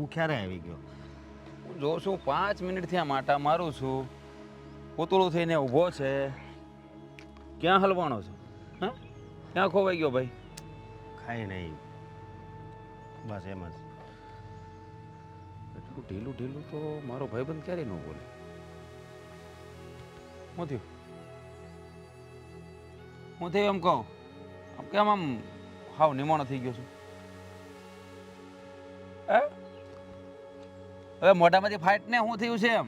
હું ક્યારે આવી ગયો? હું જોઉં છું 5 મિનિટથી આ માટા મારું છું, પૂતળું થઈને ઊભો છે. ક્યાં હલવાણો છે? હા, ક્યાં ખોવાઈ ગયો ભાઈ? કાંઈ નહીં, બસ એમ જ. એટલું ઢીલું ઢીલું તો મારો ભાઈબંધ ક્યારેય ન બોલે. શું થયું? હું થયું એમ કહું? આમ કેમ આમ હાવ નિમાણો થઈ ગયો છું? હે? હવે મોઢામાંથી ફાઇટ ને શું થયું છે એમ?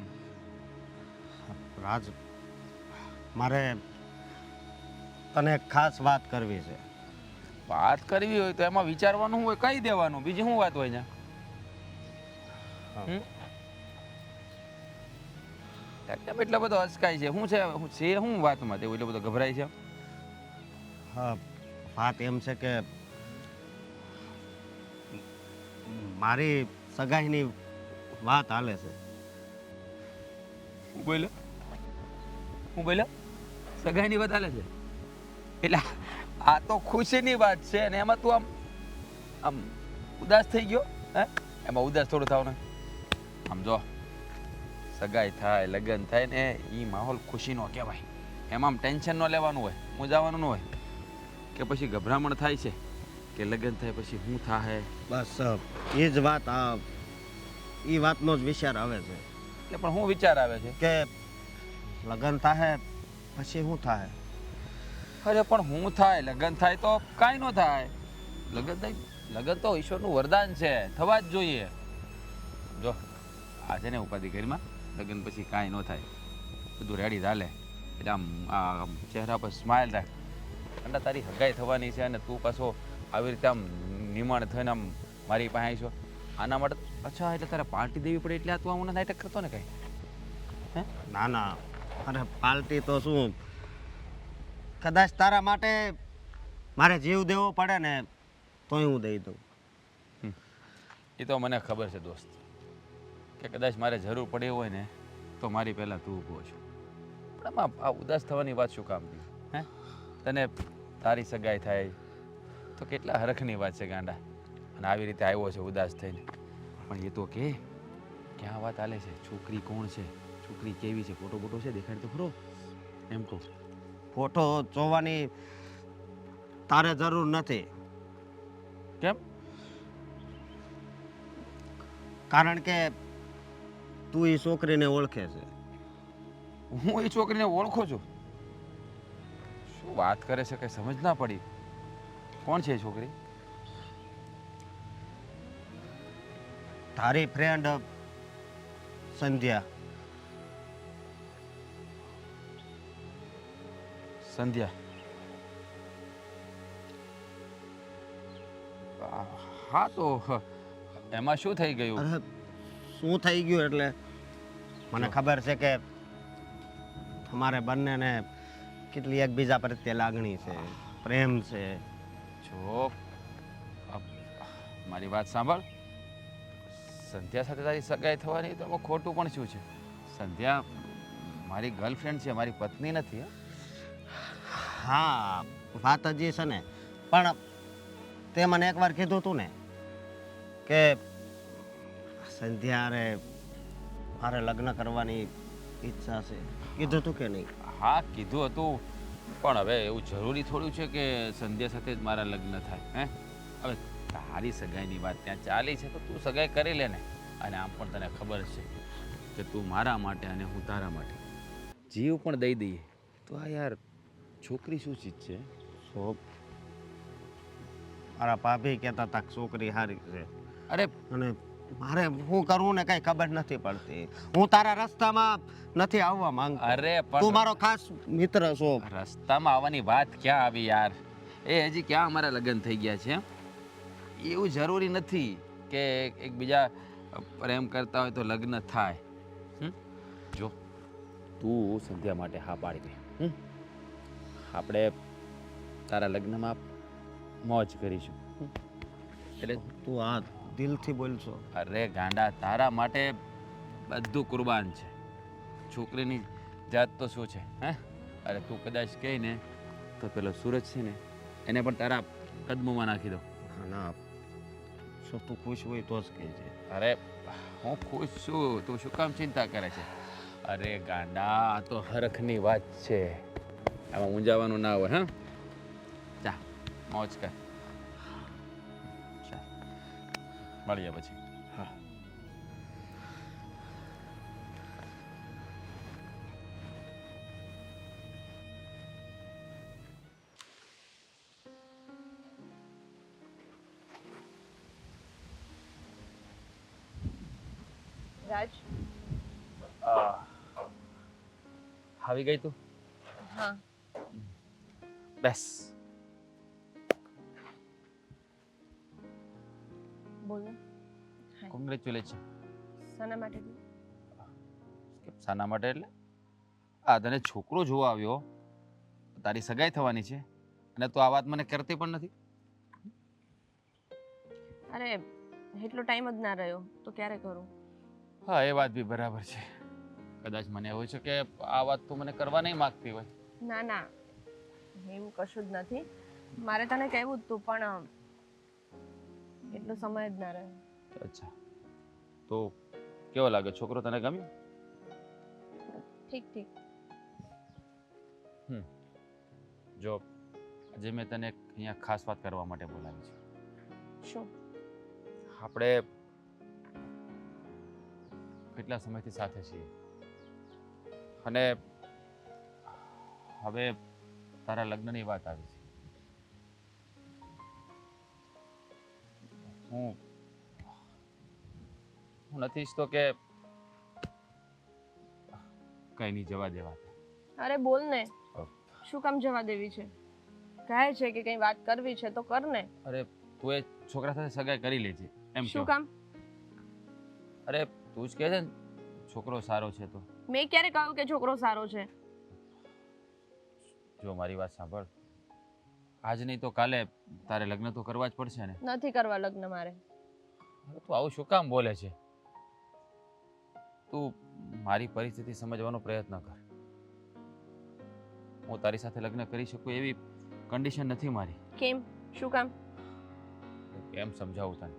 રાજ, મારે તને એક ખાસ વાત કરવી છે. વાત કરવી હોય તો એમાં વિચારવાનું હોય, કહી દેવાનું. બીજી શું વાત હોય ને? કેમ એટલો બધો અચકાય છે? શું છે શું વાતમાં તેવું એટલો બધો ગભરાય છે? હા, વાત એમ છે કે મારી સગાઈની વાત હાલે છે. હું બોલ્યો? સગાઈની વાત હાલે છે એટલે આ તો ખુશીની વાત છે ને એમાં તું આમ ઉદાસ થઈ ગયો? હે, એમાં ઉદાસ થોડું થવાનું. આમ જો, સગાઈ થાય, લગ્ન થાય ને એ માહોલ ખુશીનો કહેવાય. એમાં આમ ટેન્શન ન લેવાનું હોય, મૂંઝાવાનું ન હોય કે પછી ગભરામણ થાય છે કે લગ્ન થાય પછી શું થાય. બસ એ જ વાત, એ વાતનો જ વિચાર આવે છે એટલે પણ શું વિચાર આવે છે કે લગ્ન થાય પછી શું થાય? અરે પણ શું થાય? લગ્ન થાય તો કાંઈ ન થાય. લગ્ન તો ઈશ્વરનું વરદાન છે, થવા જ જોઈએ. જો આ છે ને ઉપાધિ ઘરમાં લગ્ન પછી કાંઈ ન થાય, બધું રેડી ચાલે એટલે આમ ચહેરા પર સ્માઇલ રાખ. અને તારી હગાઈ થવાની છે અને તું પાછો આવી રીતે આમ નિમાણ થઈને આમ મારી પાસે આવીશો આના માટે. અચ્છા, એટલે તારે પાર્ટી દેવી પડે એટલે તું આમ નાટક કરતો ને કાંઈ? હે, ના ના, અરે પાર્ટી તો શું, કદાચ તારા માટે મારે જીવ દેવો પડે ને તોય હું દઈ દઉં. એ તો મને ખબર છે દોસ્ત, કે કદાચ મારે જરૂર પડે હોય ને તો મારી પહેલાં તું ઊભો છો. પણ આમાં આ ઉદાસ થવાની વાત શું કામની? હે, તને તારી સગાઈ થાય તો કેટલા હરખની વાત છે ગાંડા, અને આવી રીતે આવ્યો છે ઉદાસ થઈને. પણ એ તો કે ક્યાં વાત હાલે છે? છોકરી કોણ છે? છોકરી કેવી છે? ફોટો બોટો છે? દેખાડ તો ખરો એમ કહું. ફોટો જોવાની તારે જરૂર નથી, કેમ? કારણ કે તું એ છોકરીને ઓળખે છે. હું એ છોકરીને ઓળખું છું? શું વાત કરે છે, કઈ સમજ ના પડી. કોણ છે એ છોકરી? તારી ફ્રેન્ડ સંધ્યા. સંધ્યા? હા, તો એમાં શું થઈ ગયું? અરે શું થઈ ગયું એટલે મને ખબર છે કે તમારે બંનેને કેટલી એકબીજા પ્રત્યે લાગણી છે, પ્રેમ છે. જો મારી વાત સાંભળ, સંધ્યા સાથે તારી સગાઈ થવાની તો એમાં ખોટું પણ શું છે? સંધ્યા મારી ગર્લફ્રેન્ડ છે, મારી પત્ની નથી. હા, વાત હજી છે ને, પણ તે મને એકવાર કીધું તું ને કે સંધ્યારે મારે લગ્ન કરવાની ઈચ્છા છે. કીધું તું કે નહીં? હા, કીધું હતું, પણ હવે એવું જરૂરી થોડું છે કે સંધ્યા સાથે જ મારા લગ્ન થાય? હે, હવે તારી સગાઈની વાત ત્યાં ચાલી છે તો તું સગાઈ કરી લે ને. અને આમ પણ તને ખબર છે કે તું મારા માટે અને હું તારા માટે જીવ પણ દઈ દઈએ. તો આ યાર છોકરી શું ચીજ છે? મારા ભાભી કહેતા હતા છોકરી સારી છે. અરે અને મારે શું કરવું ને કઈ ખબર નથી પડતી. હું તારા રસ્તામાં નથી આવવા માંગતો. અરે પણ તું મારો ખાસ મિત્ર છો. રસ્તામાં આવવાની વાત ક્યાં આવી યાર? એ હજી ક્યાં અમારા લગ્ન થઈ ગયા છે? એવું જરૂરી નથી કે એકબીજા પ્રેમ કરતા હોય તો લગ્ન થાય. જો તું સંધ્યા માટે હા પાડી દે, આપણે તારા લગ્નમાં મોજ કરીશું. એટલે તું આ દિલથી બોલશો? અરે ગાંડા, તારા માટે બધું કુરબાન છે. છોકરીની જાત તો શું છે? હે, અરે તું કદાચ કહે ને તો પેલો સૂરજ છે ને એને પણ તારા કદમોમાં નાખી દો. ના ના, શું તું ખુશ હોય તો જ કહેજે. અરે હું ખુશ છું, તું શું કામ ચિંતા કરે છે? અરે ગાંડા, આ તો હરખની વાત છે, આમાં મૂંઝાવાનું ના હોય. હા, જા મોજ કર. ચાલ મળીએ પછી. હા. રાજ. આવી ગઈ તું? હા. બેસ. બોલો. હાય. કોંગ્રેચ્યુલેશન. શાના માટે તું? શાના માટે એટલે આ તને છોકરો જોવા આવ્યો, તારી સગાઈ થવાની છે અને તું આ વાત મને કરતી પણ નથી. અરે એટલો ટાઈમ જ ના રહ્યો તો ક્યારે કરું? હા, એ વાત બી બરાબર છે. કદાચ મને એવું છે કે આ વાત તું મને કરવા નહીં માંગતી હોય. ના ના, એવું કશું જ નથી. મારે તને કહેવું જ તું પણ એટલો સમય જ ના રહ્યો. અચ્છા, તો કેવો લાગે છોકરો, તને ગમ્યો? ઠીક ઠીક. જો આજે મેં તને અહીંયા ખાસ વાત કરવા માટે બોલાવી છે. શું? આપણે કેટલા સમયથી સાથે છીએ અને હવે તારા લગ્નની વાત આવી છે. હું નથી ઈચ્છતો કે કઈ નહીં, જવા દેવા. અરે બોલ ને, શું કામ જવા દેવી છે? કહે છે કે કંઈ વાત કરવી છે તો કર ને. અરે તું એ છોકરા સાથે સગાઈ કરી લેજે એમ શું કહો. કામ? અરે તું જ કહે છે ને છોકરો સારો છે તો. મેં ક્યારે કહ્યું કે છોકરો સારો છે? જો મારી વાત સાંભળ, આજ નહીં તો કાલે તારે લગ્ન તો કરવા જ પડશે ને. નથી કરવા લગ્ન મારે. તું આવું શું કામ બોલે છે? તું મારી પરિસ્થિતિ સમજવાનો પ્રયત્ન કર. હું તારી સાથે લગ્ન કરી શકું એવી કન્ડિશન નથી મારી. કેમ? શું કામ? કેમ સમજાવું તને?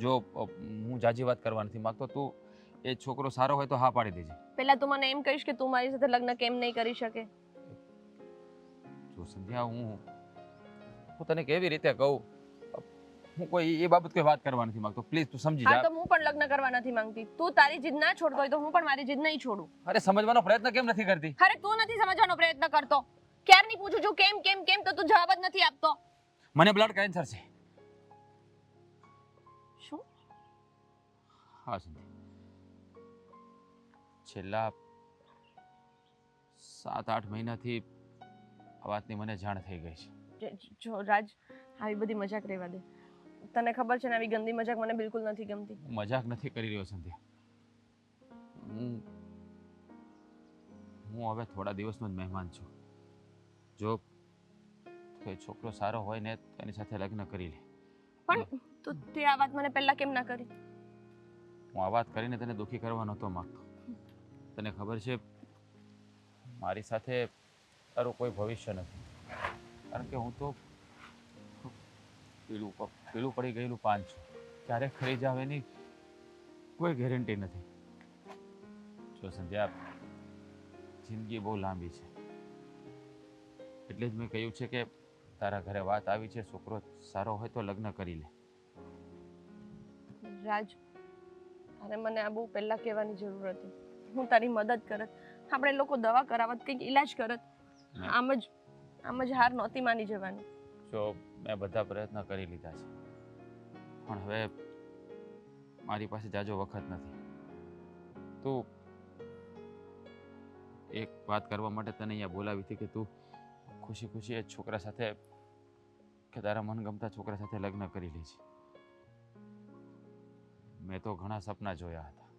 જો હું જાજી વાત કરવા નથી માંગતો, તું એ છોકરો સારો હોય તો હા પાડી દેજે. પહેલા તું મને એમ કહીશ કે તું મારી સાથે લગ્ન કેમ નહીં કરી શકે? જો સંધ્યા, હું તને કેવી રીતે કહું, હું કોઈ એ બાબત કોઈ વાત કરવા નથી માંગતો. પ્લીઝ તું સમજી હા જા. તો હું પણ લગ્ન કરવા નથી માંગતી. તું તારી જીદ ના છોડતો હોય તો હું પણ મારી જીદ નહીં છોડું. અરે સમજવાનો પ્રયત્ન કેમ નથી કરતી? અરે તું નથી સમજવાનો પ્રયત્ન કરતો. ક્યારની પૂછું છું કેમ કેમ કેમ તો તું જવાબ જ નથી આપતો. મને બ્લડ કેન્સર છે. શું? હા સંધ્યા, છેલ્લા 7-8 મહિનાથી આ વાતની મને જાણ થઈ ગઈ છે. જો રાજ, આવી બધી મજાક રહેવા દે. તને ખબર છે ને આવી ગંદી મજાક મને બિલકુલ નથી ગમતી. હું મજાક નથી કરી રહ્યો સંધ્યા. હું હવે થોડા દિવસનો જ મહેમાન છું. જો કોઈ છોકરો સારો હોય ને તો એની સાથે લગ્ન કરી લે. પણ તું તે આ વાત મને પહેલા કેમ ના કરી? હું આ વાત કરીને તને દુઃખી કરવા નહોતો માંગતો. તને ખબર છે મારી સાથે તારું કોઈ ભવિષ્ય નથી, કારણ કે હું તો પીળું પડી ગયેલું પાન છું. ક્યારેક ખરી જાવ એની કોઈ ગેરંટી નથી. જો સંધ્યા, જિંદગી બહુ લાંબી છે, એટલે જ મેં કહ્યું છે કે તારા ઘરે વાત આવી છે, છોકરો સારો હોય તો લગ્ન કરી લે. રાજ, અરે મને આ બહુ પહેલા કહેવાની જરૂર હતી. હું તારી મદદ કરત, આપણે લોકો દવા કરાવત, કંઈક ઈલાજ કરત. આમ જ હાર નહોતી માની જવાની. જો મેં બધા પ્રયત્ન કરી લીધા છે, પણ હવે મારી પાસે જાજો વખત નથી. તું એક વાત કરવા માટે તને અહીંયા બોલાવી હતી કે તું ખુશી ખુશી એ છોકરા સાથે કે તારા મનગમતા છોકરા સાથે લગ્ન કરી લેજે. મેં તો ઘણા સપના જોયા હતા,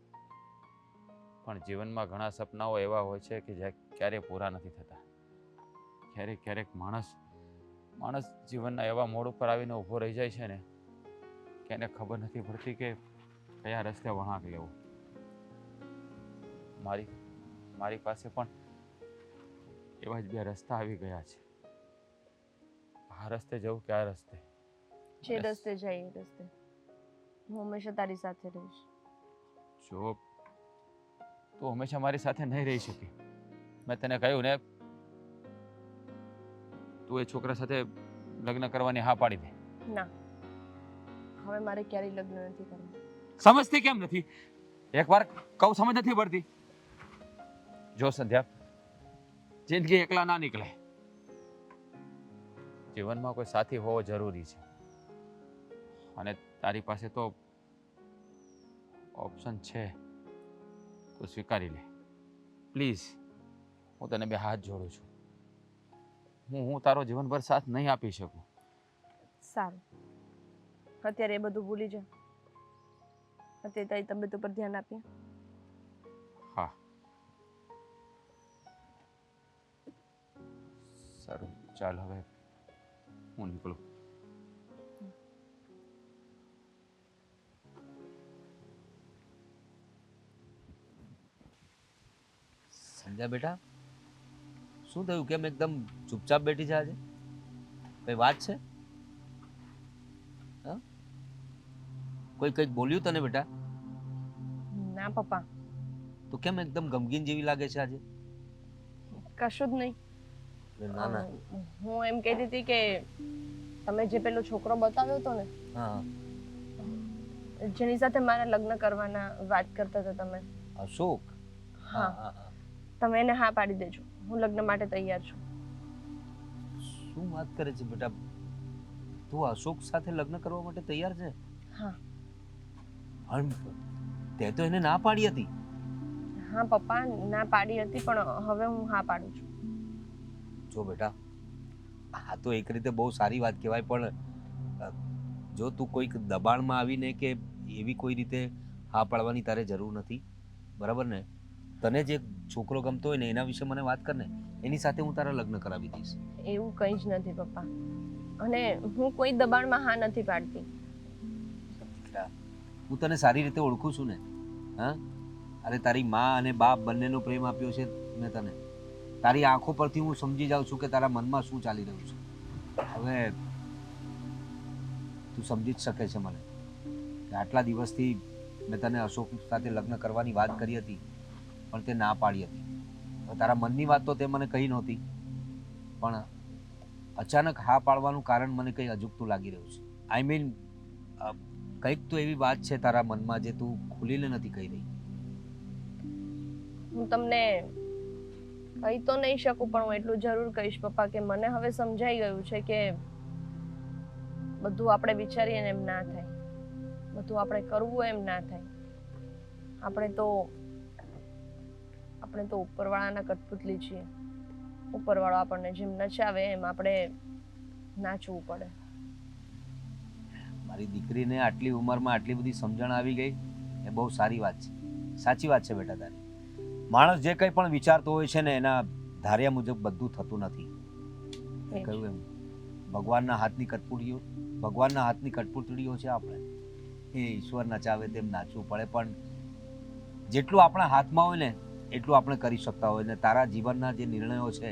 પણ જીવનમાં ઘણા સપનાઓ એવા હોય છે કે જે ક્યારેય પૂરા નથી થતા. ક્યારેક ક્યારેક માણસ જીવનના એવા મોડ ઉપર આવીને ઊભો રહી જાય છે ને કે એને ખબર નથી પડતી કે કયા રસ્તે વળાંક લેવો. મારી પાસે પણ એવા જ બે રસ્તા આવી ગયા છે. આ રસ્તે જવું કે આ રસ્તે? જે રસ્તે જાય એ રસ્તે. હું હંમેશા તારી સાથે રહીશ. જો તું હંમેશા મારી સાથે નહીં રહી શકી. મેં તને કહ્યું ને, તું એ છોકરા સાથે લગ્ન કરવાની હા પાડી દે. ના, હવે મારે ક્યારેય લગ્ન નથી કરવા. સમજતી કેમ નથી? એકવાર કહું સમજ નથી પડતી. જો સંધ્યા, જિંદગી એકલા ના નીકળે. જીવનમાં કોઈ સાથી હોવો જરૂરી છે, અને તારી પાસે તો ઓપ્શન છે, તો સ્વીકારી લે પ્લીઝ. હું તને બે હાથ જોડું છું. હું તારો જીવનભર સાથ નહીં આપી શકું. સારું, અત્યારે એ બધું ભૂલી જા. અત્યારે તારી તબિયત ઉપર ધ્યાન આપીએ. હા, સારું, ચાલ હવે હું નીકળું. સંજ્ઞા બેટા, શું થયું? કેમ એકદમ ચૂપચાપ બેઠી છે આજે? કઈ વાત છે? હા, કોઈ કંઈક બોલ્યું તને બેટા? ના પપ્પા, તો કેમ એકદમ ગમગીન જેવી લાગે છે આજે? કશું જ નહીં. ના ના, હું એમ કહેતી હતી કે તમે જે પેલો છોકરો બતાવ્યો હતો ને, હા, જેની સાથે મારા લગ્ન કરવાના વાત કરતા હતા તમે, અશોક. હા, તમે એને હા પાડી દેજો. હું લગ્ન માટે તૈયાર છું. શું વાત કરે છે બેટા? તું અશોક સાથે લગ્ન કરવા માટે તૈયાર છે? હા. પણ તે તો એને ના પાડી હતી. હા પપ્પા, ના પાડી હતી, પણ હવે હું હા પાડું છું. જો બેટા, આ તો એક રીતે બહુ સારી વાત કહેવાય, પણ જો તું કોઈક દબાણમાં આવીને કે એવી કોઈ રીતે હા પાડવાની તારે જરૂર નથી, બરાબર ને? તને જે છોકરો ગમતો હોય ને એના વિશે મને વાત કર ને, એની સાથે હું તારા લગ્ન કરાવી દઈશ. એવું કંઈ જ નથી પપ્પા, અને હું કોઈ દબાણમાં હા નથી પાડતી. હું તને સારી રીતે ઓળખું છું ને. હા, અરે તારી મા અને બાપ બંનેનો પ્રેમ આપ્યો છે મેં તને. તારી આંખો પરથી હું સમજી જાઉં છું કે તારા મનમાં શું ચાલી રહ્યું છે. હવે તું સમજી જ શકે છે મને કે આટલા દિવસથી મેં તને અશોક સાથે લગ્ન કરવાની વાત કરી હતી, પણ તે ના પાડી હતી. તારા મનની વાત તો તે મને કહી નહોતી, પણ અચાનક હા પાડવાનું કારણ મને કંઈ અજુગતું લાગી રહ્યું છે. આઈ મીન, કંઈક તો એવી વાત છે તારા મનમાં જે તું ખુલીને નથી કહી રહી. હું તમને કહી તો નહીં શકું, પણ હું એટલું જરૂર કહીશ પપ્પા કે મને હવે સમજાઈ ગયું છે કે બધું આપણે વિચારીએ ને એમ ના થાય, બધું આપણે કરવું એમ ના થાય. આપણે તો ઉપરવાળાના કઠપુતલી છીએ. ઉપરવાળો આપણને જેમ નચાવે એમ આપણે નાચવું પડે. મારી દીકરીને આટલી ઉંમરમાં આટલી બધી સમજણ આવી ગઈ એ બહુ સારી વાત છે. સાચી વાત છે બેટા તારી. માણસ જે કંઈ પણ વિચારતો હોય છે ને એના ધાર્યા મુજબ બધું થતું નથી. કહ્યું એમ, ભગવાનના હાથની કઠપૂતળીઓ છે આપણે. એ ઈશ્વર નચાવે તેમ નાચવું પડે, પણ જેટલું આપણા હાથમાં હોય ને એટલું આપણે કરી શકતા હોય. ને તારા જીવનના જે નિર્ણયો છે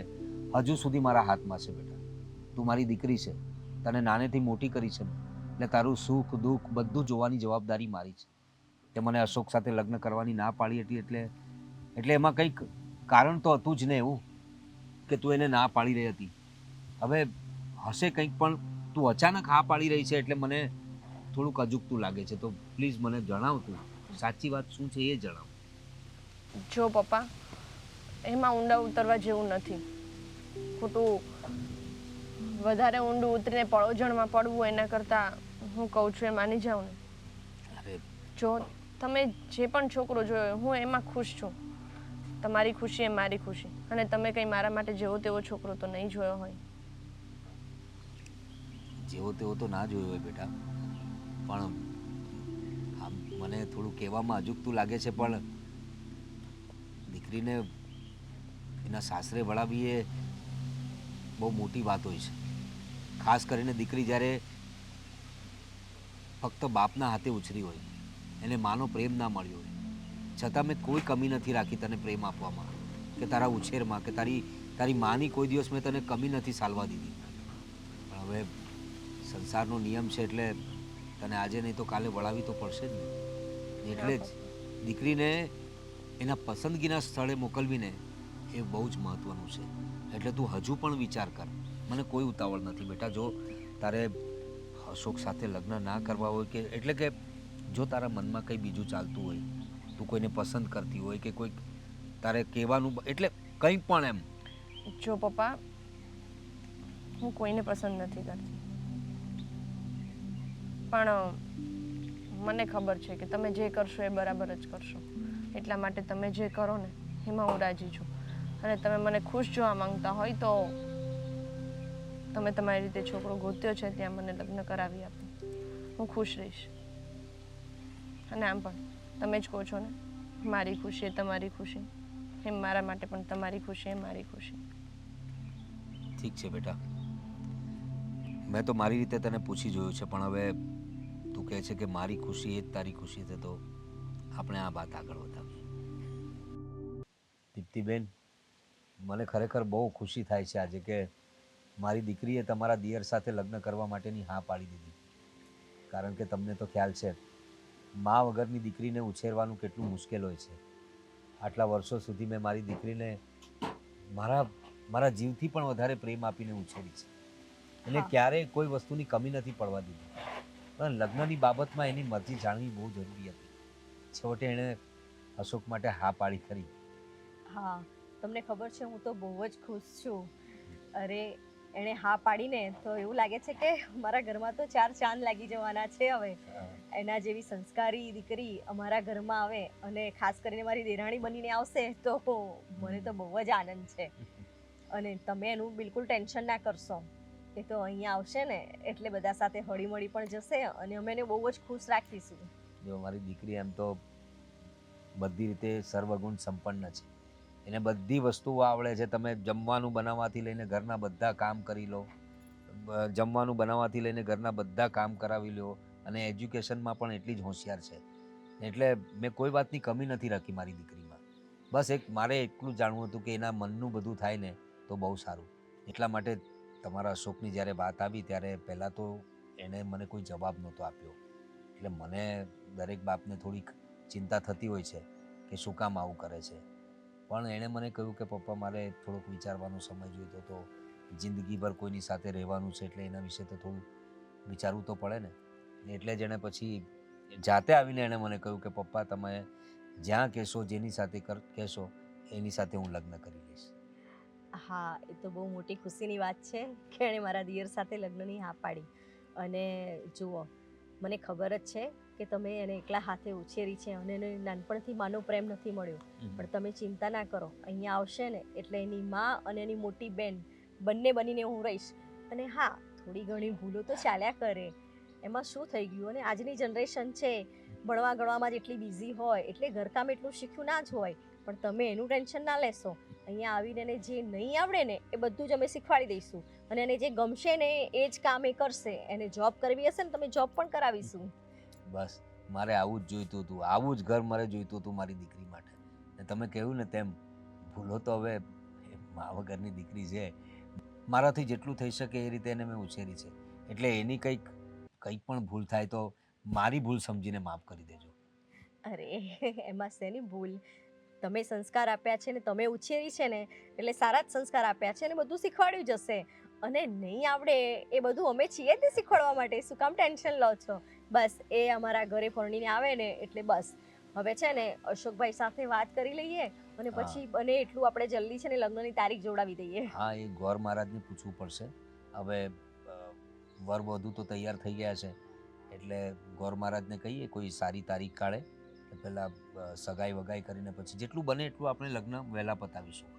હજુ સુધી મારા હાથમાં છે બેટા. તું મારી દીકરી છે, તને નાનેથી મોટી કરી છે, એટલે તારું સુખ દુઃખ બધું જોવાની જવાબદારી મારી છે. તે મને અશોક સાથે લગ્ન કરવાની ના પાડી હતી, એટલે એમાં કંઈક કારણ તો હતું જ ને એવું કે તું એને ના પાડી રહી હતી. હવે હશે કંઈક, પણ તું અચાનક હા પાડી રહી છે એટલે મને થોડુંક અજુગતું લાગે છે. તો પ્લીઝ મને જણાવ, તું સાચી વાત શું છે એ જણાવ. જો પપ્પા, એમાં ઊંડા ઉતરવા જેવું નથી. ખોટું વધારે ઊંડું ઉતરીને પડોજણમાં પડવું એના કરતાં હું કહું છું એ માની જાઉં ને. અરે જો તમે જે પણ છોકરો જોયો હું એમાં ખુશ છું. તમારી ખુશી એ મારી ખુશી, અને તમે કંઈ મારા માટે જેવો તેવો છોકરો તો નહીં જોયો હોય. જેવો તેવો તો ના જોયો હોય બેટા, પણ આમ મને થોડું કહેવામાં અજુગતું લાગે છે, પણ દીકરીને એના સાસરે વળાવી એ બહુ મોટી વાત હોય છે. ખાસ કરીને દીકરી જ્યારે ફક્ત બાપના હાથે ઉછરી હોય, એને માનો પ્રેમ ના મળ્યો હોય, છતાં મેં કોઈ કમી નથી રાખી તને પ્રેમ આપવામાં કે તારા ઉછેરમાં કે તારી માની કોઈ દિવસ મેં તને કમી નથી સાલવા દીધી. પણ હવે સંસારનો નિયમ છે એટલે તને આજે નહીં તો કાલે વળાવી તો પડશે જ ને. એટલે જ દીકરીને એના પસંદગીના સ્થળે મોકલવીને એ બહુ જ મહત્વનું છે. એટલે તું હજુ પણ વિચાર કર. મને કોઈ ઉતાવળ નથી બેટા. જો તારે અશોક સાથે લગ્ન ના કરવા હોય કે એટલે કે જો તારા મનમાં કંઈ બીજું ચાલતું હોય, તું કોઈને પસંદ કરતી હોય કે કોઈ તારે કહેવાનું એટલે કંઈ પણ એમ. જો પપ્પા, હું કોઈને પસંદ નથી કરતી, પણ મને ખબર છે કે તમે જે કરશો એ બરાબર જ કરશો. એટલા માટે તમે જે કરો ને એમાં હું રાજી છું. અને તમે મને ખુશ જોવા માંગતા હોય તો તમે તમારી રીતે છોકરો ગોત્યો છે ત્યાં મને લગ્ન કરાવી આપો. હું ખુશ રહીશ. અને આમ પણ તમે જ કહો છો ને, મારી ખુશી એ તમારી ખુશી, એમ મારા માટે પણ તમારી ખુશી એ મારી ખુશી. ઠીક છે બેટા, મેં તો મારી રીતે તને પૂછી જોયું છે, પણ હવે તું કહે છે કે મારી ખુશી એ જ તારી ખુશી છે, તો આપણે આ વાત આગળ વધાવીએ. દીપ્તિબેન, મને ખરેખર બહુ ખુશી થાય છે આજે કે મારી દીકરીએ તમારા દિયર સાથે લગ્ન કરવા માટેની હા પાડી દીધી. કારણ કે તમને તો ખ્યાલ છે મા વગરની દીકરીને ઉછેરવાનું કેટલું મુશ્કેલ હોય છે. આટલા વર્ષો સુધી મેં મારી દીકરીને મારા જીવથી પણ વધારે પ્રેમ આપીને ઉછેરી છે. એને ક્યારેય કોઈ વસ્તુની કમી નથી પડવા દીધી. પણ લગ્નની બાબતમાં એની મરજી જાણવી બહુ જરૂરી હતી. છેવટે એણે અશોક માટે હા પાડી ખરી. હા, તમને ખબર છે, હું તો બહુ જ ખુશ છું. અરે, એણે હા પાડીને તો એવું લાગે છે કે મારા ઘરમાં તો 4 ચાંદ લાગી જવાના છે હવે. એના જેવી સંસ્કારી દીકરી અમારા ઘરમાં આવે અને ખાસ કરીને મારી દેરાણી બનીને આવશે તો મને તો બહુ જ આનંદ છે. અને તમે એનું બિલકુલ ટેન્શન ના કરશો. એ તો અહીંયા આવશે ને એટલે બધા સાથે હળીમળી પણ જશે અને અમે એને બહુ જ ખુશ રાખીશું. જો મારી દીકરી એમ તો બધી રીતે સર્વગુણ સંપન્ન છે. એને બધી વસ્તુઓ આવડે છે. તમે જમવાનું બનાવવાથી લઈને ઘરના બધા કામ કરી લો, જમવાનું બનાવવાથી લઈને ઘરના બધા કામ કરાવી લો, અને એજ્યુકેશનમાં પણ એટલી જ હોશિયાર છે. એટલે મેં કોઈ વાતની કમી નથી રાખી મારી દીકરીમાં. બસ મારે એટલું જાણવું હતું કે એના મનનું બધું થાય ને તો બહુ સારું. એટલા માટે તમારા અશોકની જ્યારે વાત આવી ત્યારે પહેલાં તો એણે મને કોઈ જવાબ નહોતો આપ્યો. એટલે મને દરેક બાપને થોડીક ચિંતા થતી હોય છે કે શું કામ આવું કરે છે. પણ એણે મને કહ્યું કે પપ્પા, મારે થોડોક વિચારવાનો સમય જોઈતો હતો. જિંદગીભર કોઈની સાથે રહેવાનું છે એટલે એના વિશે તો થોડું વિચારવું તો પડે ને. એટલે જ એણે પછી જાતે આવીને એણે મને કહ્યું કે પપ્પા, તમે જ્યાં કહેશો, જેની સાથે કહેશો એની સાથે હું લગ્ન કરી લઈશ. હા, એ તો બહુ મોટી ખુશીની વાત છે કે એણે મારા દિયર સાથે લગ્નની હા પાડી. અને જુઓ, મને ખબર જ છે કે તમે એને એકલા હાથે ઉછેરી છે અને એને નાનપણથી માનો પ્રેમ નથી મળ્યો. પણ તમે ચિંતા ના કરો, અહીંયા આવશે ને એટલે એની મા અને એની મોટી બેન બંને બનીને હું રહીશ. અને હા, થોડી ઘણી ભૂલો તો ચાલ્યા કરે, એમાં શું થઈ ગયું. અને આજની જનરેશન છે ભણવા ગણવામાં જેટલી બિઝી હોય એટલે ઘરકામ એટલું શીખ્યું ના જ હોય. પણ તમે એનું ટેન્શન ના લેશો. અહીંયા આવીને એને જે નહીં આવડે ને એ બધું જ અમે શીખવાડી દઈશું. અને એને જે ગમશે ને એ જ કામ એ કરશે. એને જોબ કરવી હશે ને તમે જોબ પણ કરાવીશું. બસ, મારે આવું જ જોઈતું હતું. આવું જ ઘર મારે જોઈતું હતું મારી દીકરી માટે. ને તમે કહ્યું ને તેમ, ભૂલો તો હવે મા વગરની દીકરી છે. મારાથી જેટલું થઈ શકે એ રીતે એને મેં ઉછેરી છે. એટલે એની કંઈક પણ ભૂલ થાય તો મારી ભૂલ સમજીને માફ કરી દેજો. અરે, એમાં શેની ભૂલ. તમે સંસ્કાર આપ્યા છે ને તમે ઉછેરી છે ને એટલે સારા જ સંસ્કાર આપ્યા છે અને બધું શીખવાડ્યું જશે. અને નહીં આવડે એ બધું અમે છીએ જ શીખવાડવા માટે. શું કામ ટેન્શન લો છો? બસ એ અમારા ઘરે પરણીને આવે ને એટલે બસ. હવે છે ને અશોકભાઈ સાથે વાત કરી લઈએ અને પછી બને એટલું આપણે જલ્દી છે ને લગ્નની તારીખ જોડાવી દઈએ. હા, એ ગોર મહારાજને પૂછવું પડશે. હવે વર વધુ તો તૈયાર થઈ ગયા છે એટલે ગોર મહારાજને કહીએ કોઈ સારી તારીખ કાઢે. પહેલાં સગાઈ વગાઈ કરીને પછી જેટલું બને એટલું આપણે લગ્ન વહેલા પતાવીશું.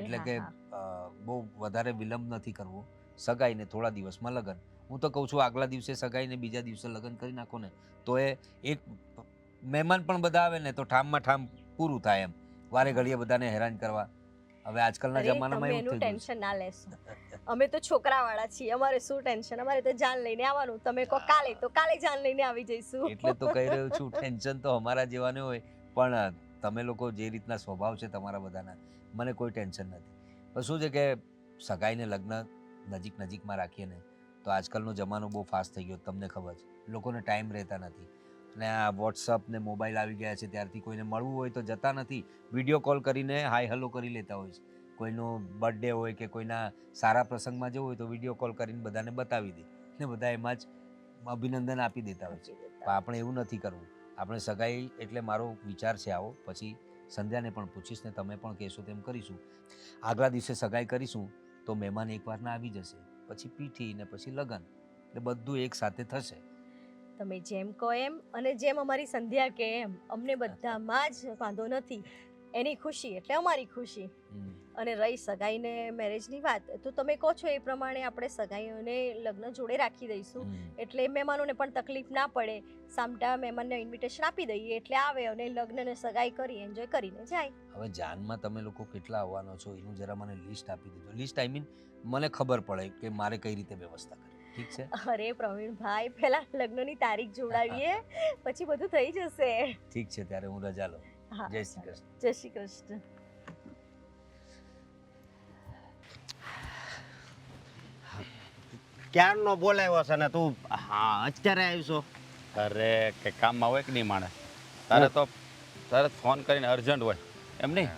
એટલે કે બહુ વધારે વિલંબ નથી કરવો. સગાઈ ને થોડા દિવસમાં લગ્ન. હું તો કહું છું આગલા દિવસે સગાઈ ને બીજા દિવસે લગ્ન કરી નાખો ને તો એ એક મહેમાન પણ બધા આવે ને તો ઠામમાં ઠામ પૂરું થાય એમ. વારે ઘડીએ બધાને હેરાન કરવા. હવે આજકાલના જમાનામાં એવું થઈ ગયું. ટેન્શન ના લેશો. અમે તો છોકરાવાળા છીએ, અમારે શું ટેન્શન. અમારે તો જાન લઈને આવવાનું. તમે કહો કાલે તો કાલે જાન લઈને આવી જઈશું. એટલે તો કહી રહ્યો છું, ટેન્શન તો અમારા જેવાને હોય, પણ તમે લોકો જે રીતના સ્વભાવ છે તમારા બધાના, મને કોઈ ટેન્શન નથી. પણ શું છે કે સગાઈને લગ્ન નજીકમાં રાખીએ ને તો આજકાલનો જમાનો બહુ ફાસ્ટ થઈ ગયો, તમને ખબર છે. લોકોને ટાઈમ રહેતા નથી અને આ વોટ્સઅપ ને મોબાઈલ આવી ગયા છે ત્યારથી કોઈને મળવું હોય તો જતા નથી, વિડીયો કોલ કરીને હાય હેલો કરી લેતા હોય છે. કોઈનો બર્થડે હોય કે કોઈના સારા પ્રસંગમાં જવું હોય તો વિડીયો કોલ કરીને બધાને બતાવી દે ને બધા એમાં જ અભિનંદન આપી દેતા હોય છે. પણ આપણે એવું નથી કરવું. આપણે સગાઈ એટલે મારો વિચાર છે આવો, પછી સંધ્યાને પણ પૂછીશ ને તમે પણ કહેશો તેમ કરીશું. આગલા દિવસે સગાઈ કરીશું તો મહેમાન એકવારના આવી જશે, પછી પીઠી ને પછી લગ્ન, એટલે બધું એક સાથે થશે. તમે જેમ કહો એમ, અને જેમ અમારી સંધ્યા કે એમ, અમને બધામાં જ વાંધો નથી. એની ખુશી એટલે અમારી ખુશી. અને રહી સગાઈને મેરેજની વાત, તો તમે કહો છો એ પ્રમાણે આપણે સગાઈ અને લગ્ન જોડે રાખી દઈશું, એટલે મહેમાનોને પણ તકલીફ ના પડે. સામટા મહેમાનને ઇન્વિટેશન આપી દઈએ એટલે આવે અને લગ્ન ને સગાઈ કરી એન્જોય કરીને જાય. હવે જાનમાં તમે લોકો કેટલા આવવાનો છો એનું જરા મને લિસ્ટ આપી દેજો. લિસ્ટ આઈ મીન મને ખબર પડે કે મારે કઈ રીતે વ્યવસ્થા કરવી. ઠીક છે? અરે પ્રવીણભાઈ, પહેલા લગ્નની તારીખ જોડાવીએ પછી બધું થઈ જશે. ઠીક છે, ત્યારે હું રજા લઉં. હા, જય શ્રી કૃષ્ણ. જય શ્રી કૃષ્ણ. ક્યારનો બોલાવ્યો છે ને તું અત્યારે આવીશો? અરે કે કામમાં હોય કે નહીં માણસ, તારે તો તરત ફોન કરીને અર્જન્ટ હોય એમ નહીં.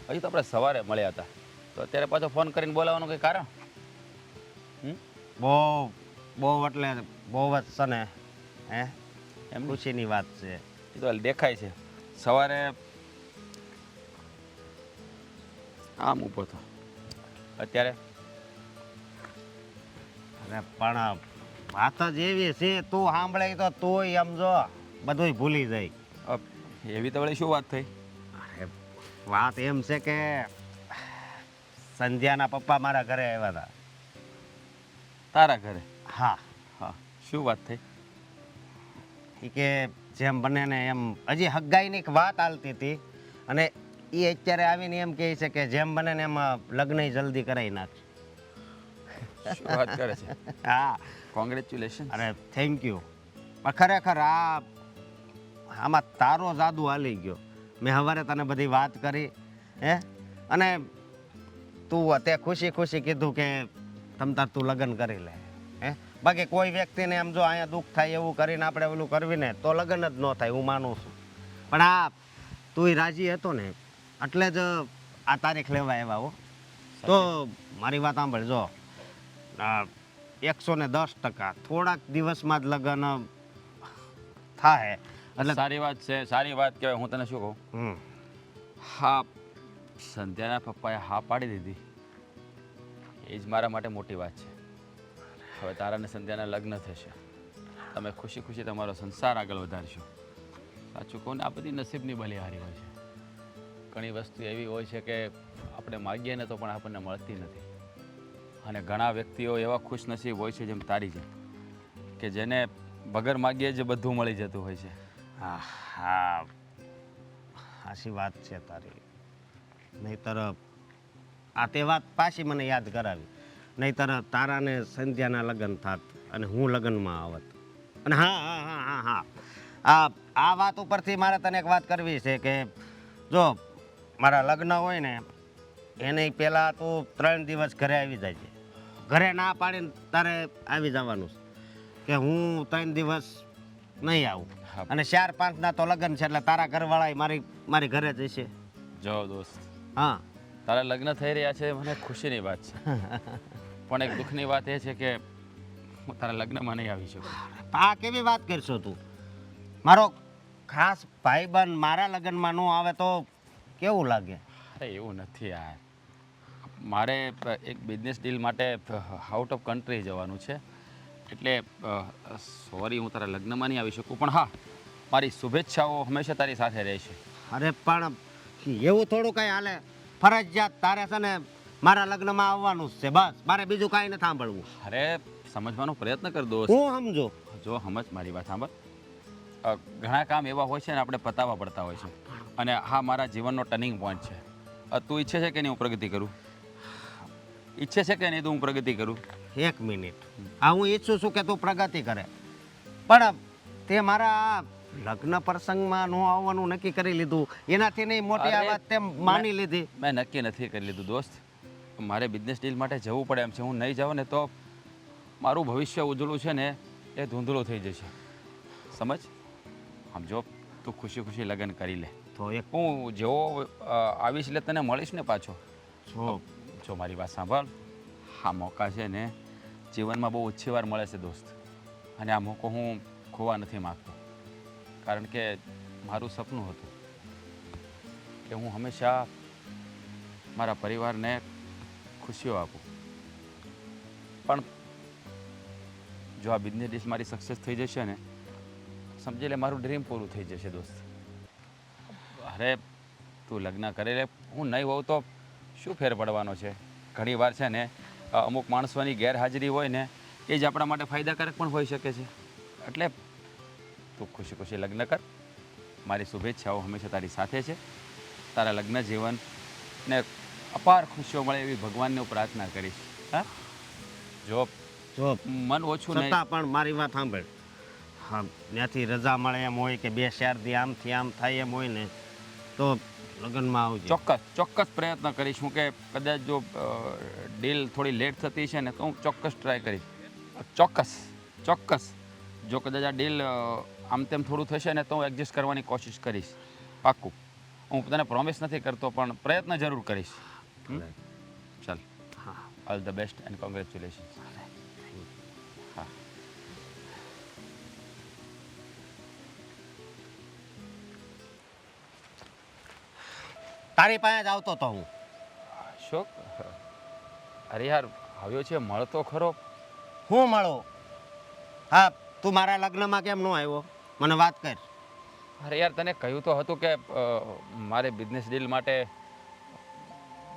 હજી તો આપણે સવારે મળ્યા હતા, તો અત્યારે પાછો ફોન કરીને બોલાવવાનું કંઈ કારણ? બહુ બહુ એટલે બહુ જ છે ને, હે એમ ખુશીની વાત છે. એ તો દેખાય છે. સવારે આમ ઊભો હતો, અત્યારે અરે પણ વાત જ એવી છે, તું સાંભળે તો તુંય સમજો બધુંય ભૂલી જાય. એવી તો વળી શું વાત થઈ? અરે વાત એમ છે કે સંધ્યાના પપ્પા મારા ઘરે આવ્યા હતા. તારા ઘરે? હા. હા, શું વાત થઈ? એ કે જેમ બને ને એમ હજી હગાઈની એક વાત હાલતી હતી અને એ અત્યારે આવીને એમ કહે છે કે જેમ બને ને એમ લગ્ન જલ્દી કરાવી નાખ. શું વાત કરે છે? હા, કોંગ્રેચ્યુલેશન. અરે થેન્ક યુ. પણ ખરેખર આમાં તારો જાદુ હાલી ગયો. મેં સવારે તને બધી વાત કરી, હે, અને તું તે ખુશી ખુશી કીધું કે તમતાર તું લગ્ન કરી લે. હે, બાકી કોઈ વ્યક્તિને એમ જો અહીંયા દુઃખ થાય એવું કરીને આપણે ઓલું કરવી ને તો લગ્ન જ ન થાય, હું માનું છું. પણ તું રાજી હતો ને એટલે જ આ તારીખ લેવા આવ્યા હો. તો મારી વાત સાંભળજો, 110% થોડાક દિવસમાં જ લગ્ન થાય એટલે સારી વાત છે, સારી વાત કહેવાય. હું તને શું કહું, હા, સંધ્યાના પપ્પાએ હા પાડી દીધી એ જ મારા માટે મોટી વાત છે. હવે તારા અને સંધ્યાના લગ્ન થશે, તમે ખુશી ખુશી તમારો સંસાર આગળ વધારશો. સાચું કહું ને, આ બધી નસીબની બલિહારી હોય છે. ઘણી વસ્તુ એવી હોય છે કે આપણે માગીએ ને તો પણ આપણને મળતી નથી. અને ઘણા વ્યક્તિઓ એવા ખુશનસીબ હોય છે જેમ તારી જેમ, કે જેને વગર માગીએ જ બધું મળી જતું હોય છે. હા, સાચી વાત છે તારી. નહીતર આ તે વાત પાછી મને યાદ કરાવી. નહીતર તારા ને સંધ્યાના લગ્ન થાત અને હું લગ્નમાં આવત. અને હા હા હા હા હા આ વાત ઉપરથી મારે તને એક વાત કરવી છે કે જો મારા લગ્ન હોય ને એને પહેલાં તું 3 દિવસ ઘરે આવી જાય છે. ઘરે ના પાડીને તારે આવી જવાનું છે કે હું 3 દિવસ નહીં આવું. અને 4-5 તો લગ્ન છે એટલે તારા ઘરવાળા મારી ઘરે જ હશે. જો દોસ્ત, હા, તારા લગ્ન થઈ રહ્યા છે, મને ખુશીની વાત છે. પણ એક દુઃખની વાત એ છે કે હું તારા લગ્નમાં નહીં આવી શકું. આ કેવી વાત કરશો તું? મારો ખાસ ભાઈબંધ મારા લગ્નમાં ન આવે તો કેવું લાગે? અરે એવું નથી યાર, મારે એક બિઝનેસ ડીલ માટે આઉટ ઓફ કન્ટ્રી જવાનું છે, એટલે સોરી હું તારા લગ્નમાં નહીં આવી શકું. પણ હા, મારી શુભેચ્છાઓ હંમેશા તારી સાથે રહેશે. અરે પણ એવું થોડું કંઈ હાલે? ફરજિયાત તારે છે ને મારા લગ્નમાં આવવાનું જ છે, બસ. મારે બીજું કાંઈ નથી સાંભળવું. અરે સમજવાનો પ્રયત્ન કર દોસ્ત. હું સમજો. જો સમજ મારી વાત સાંભળ. ઘણા કામ એવા હોય છે ને આપણે પતાવવા પડતા હોય છે, અને હા, મારા જીવનનો ટર્નિંગ પોઈન્ટ છે. તું ઈચ્છે છે કે નહીં હું પ્રગતિ કરું? ઈચ્છે છે કે નહીં તું હું પ્રગતિ કરું? 1 મિનિટ. હા, હું ઈચ્છું છું કે તું પ્રગતિ કરે, પણ તે મારા લગ્ન પ્રસંગમાં ન આવવાનું નક્કી કરી લીધું એનાથી નહીં મોટી આ વાત તેમ માની લીધી. મેં નક્કી નથી કરી લીધું દોસ્ત. મારે બિઝનેસ ડીલ માટે જવું પડે એમ છે. હું નહીં જાઉં ને તો મારું ભવિષ્ય ઉજળું છે ને એ ધૂંધળું થઈ જશે. સમજ આમ જો તું ખુશી ખુશી લગ્ન કરી લે. તો એક હું જેવો આવીશ એટલે તને મળીશ ને પાછો. જો જો મારી વાત સાંભળ, આ મોકા છે ને જીવનમાં બહુ ઓછી વાર મળે છે દોસ્ત, અને આ મોકો હું ખોવા નથી માગતો. કારણ કે મારું સપનું હતું કે હું હંમેશા મારા પરિવારને ખુશીઓ આપું. પણ જો આ બિઝનેસ ડીશ મારી સક્સેસ થઈ જશે ને, સમજી લે મારું ડ્રીમ પૂરું થઈ જશે દોસ્ત. અરે તું લગ્ન કરી લે, હું નહીં હોઉં તો શું ફેર પડવાનો છે? ઘણી વાર છે ને અમુક માણસોની ગેરહાજરી હોય ને એ જ આપણા માટે ફાયદાકારક પણ હોઈ શકે છે. એટલે તું ખુશી ખુશી લગ્ન કર. મારી શુભેચ્છાઓ હંમેશા તારી સાથે છે. તારા લગ્ન જીવનને અપાર ખુશીઓ મળે એવી ભગવાનને હું પ્રાર્થના કરીશ. હા, જો જો મન ઓછું નહીં. છતાં પણ મારી વાત સાંભળ. હા, ત્યાંથી રજા મળે એમ હોય કે 2-4 દી આમથી આમ થાય એમ હોય ને તો લગ્નમાં આવજો. ચોક્કસ પ્રયત્ન કરીશ હું કે કદાચ જો ડીલ થોડી લેટ થતી છે ને તો હું ચોક્કસ ટ્રાય કરીશ. ચોક્કસ જો કદાચ આ ડીલ આમ તેમ થોડું થશે ને તો હું એડજસ્ટ કરવાની કોશિશ કરીશ. પાક્કું. હું તને પ્રોમિસ નથી કરતો પણ પ્રયત્ન જરૂર કરીશ. ચાલ, હા, all the best and congratulation. હા, તારી પાસે જ આવતો તો હું. શોક. અરે યાર આવ્યો છે, મળતો ખરો. હું મળો. હા, તું મારા લગ્નમાં કેમ ન આવ્યો? મને વાત કર. અરે યાર તને કહ્યું તો હતું કે મારે બિઝનેસ ડીલ માટે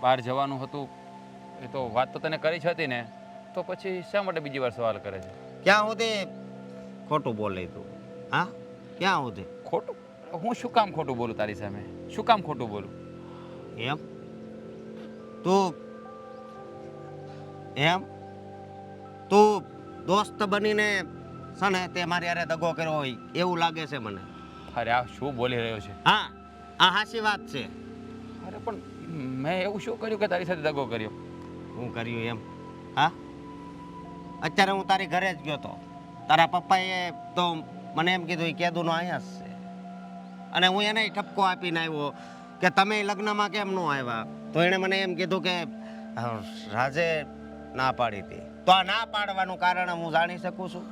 બહાર જવાનું હતું. એ તો વાત તો તને કરી જ હતી ને, તો પછી શા માટે બીજી વાર સવાલ કરે છે? ક્યાં સુધી ખોટું બોલે તું? હા, ક્યાં સુધી? ખોટું? હું શું કામ ખોટું બોલું તારી સામે? શું કામ ખોટું બોલું? એમ તું તું દોસ્ત બનીને છે ને તે મારી હારે દગો કર્યો હોય એવું લાગે છે મને. અરે આ શું બોલી રહ્યો છે? હા, આ હાચી વાત છે. અરે પણ મેં એવું શું કર્યું કે તારી સાથે દગો કર્યો? હું કર્યું એમ? હા, અત્યારે હું તારી ઘરે જ ગયો તો તારા પપ્પાએ તો મને એમ કીધું કેદુનો અહીંયા જ છે, અને હું એને ઠપકો આપીને આવ્યો કે તમે લગ્નમાં કેમ ન આવ્યા? તો એણે મને એમ કીધું કે રાજે ના પાડી હતી. તો આ ના પાડવાનું કારણ હું જાણી શકું છું?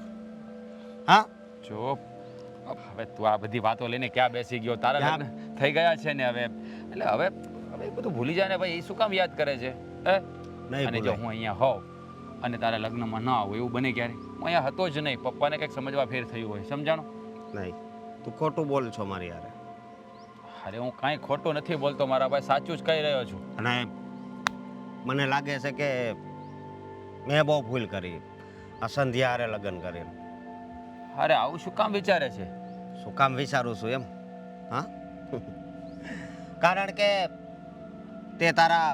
હા, જો હવે તું આ બધી વાતો લઈને ક્યાં બેસી ગયો? તારા ક્યાં? લગ્ન થઈ ગયા છે ને હવે, એટલે હવે એ બધું ભૂલી જાય ને ભાઈ. એ શું કામ યાદ કરે છે? હે? નહીં અને જો ભૂલાય. હું અહીંયા હોઉં અને તારા લગ્નમાં ન આવું એવું બને ક્યારે? હું અહીંયા હતો જ નહીં. પપ્પાને કંઈક સમજવા ફેર થયું હોય, સમજાણો? નહીં, તું ખોટું બોલ છો મારી હારે. અરે હું કાંઈ ખોટું નથી બોલતો મારા ભાઈ, સાચું જ કહી રહ્યો છું. અને મને લાગે છે કે મેં બહુ ભૂલ કરી આ સંધ્યા હારે લગ્ન કરીને. અરે આવું શું કામ વિચારે છે? શું કામ વિચારું છું એમ? હા, કારણ કે તે તારા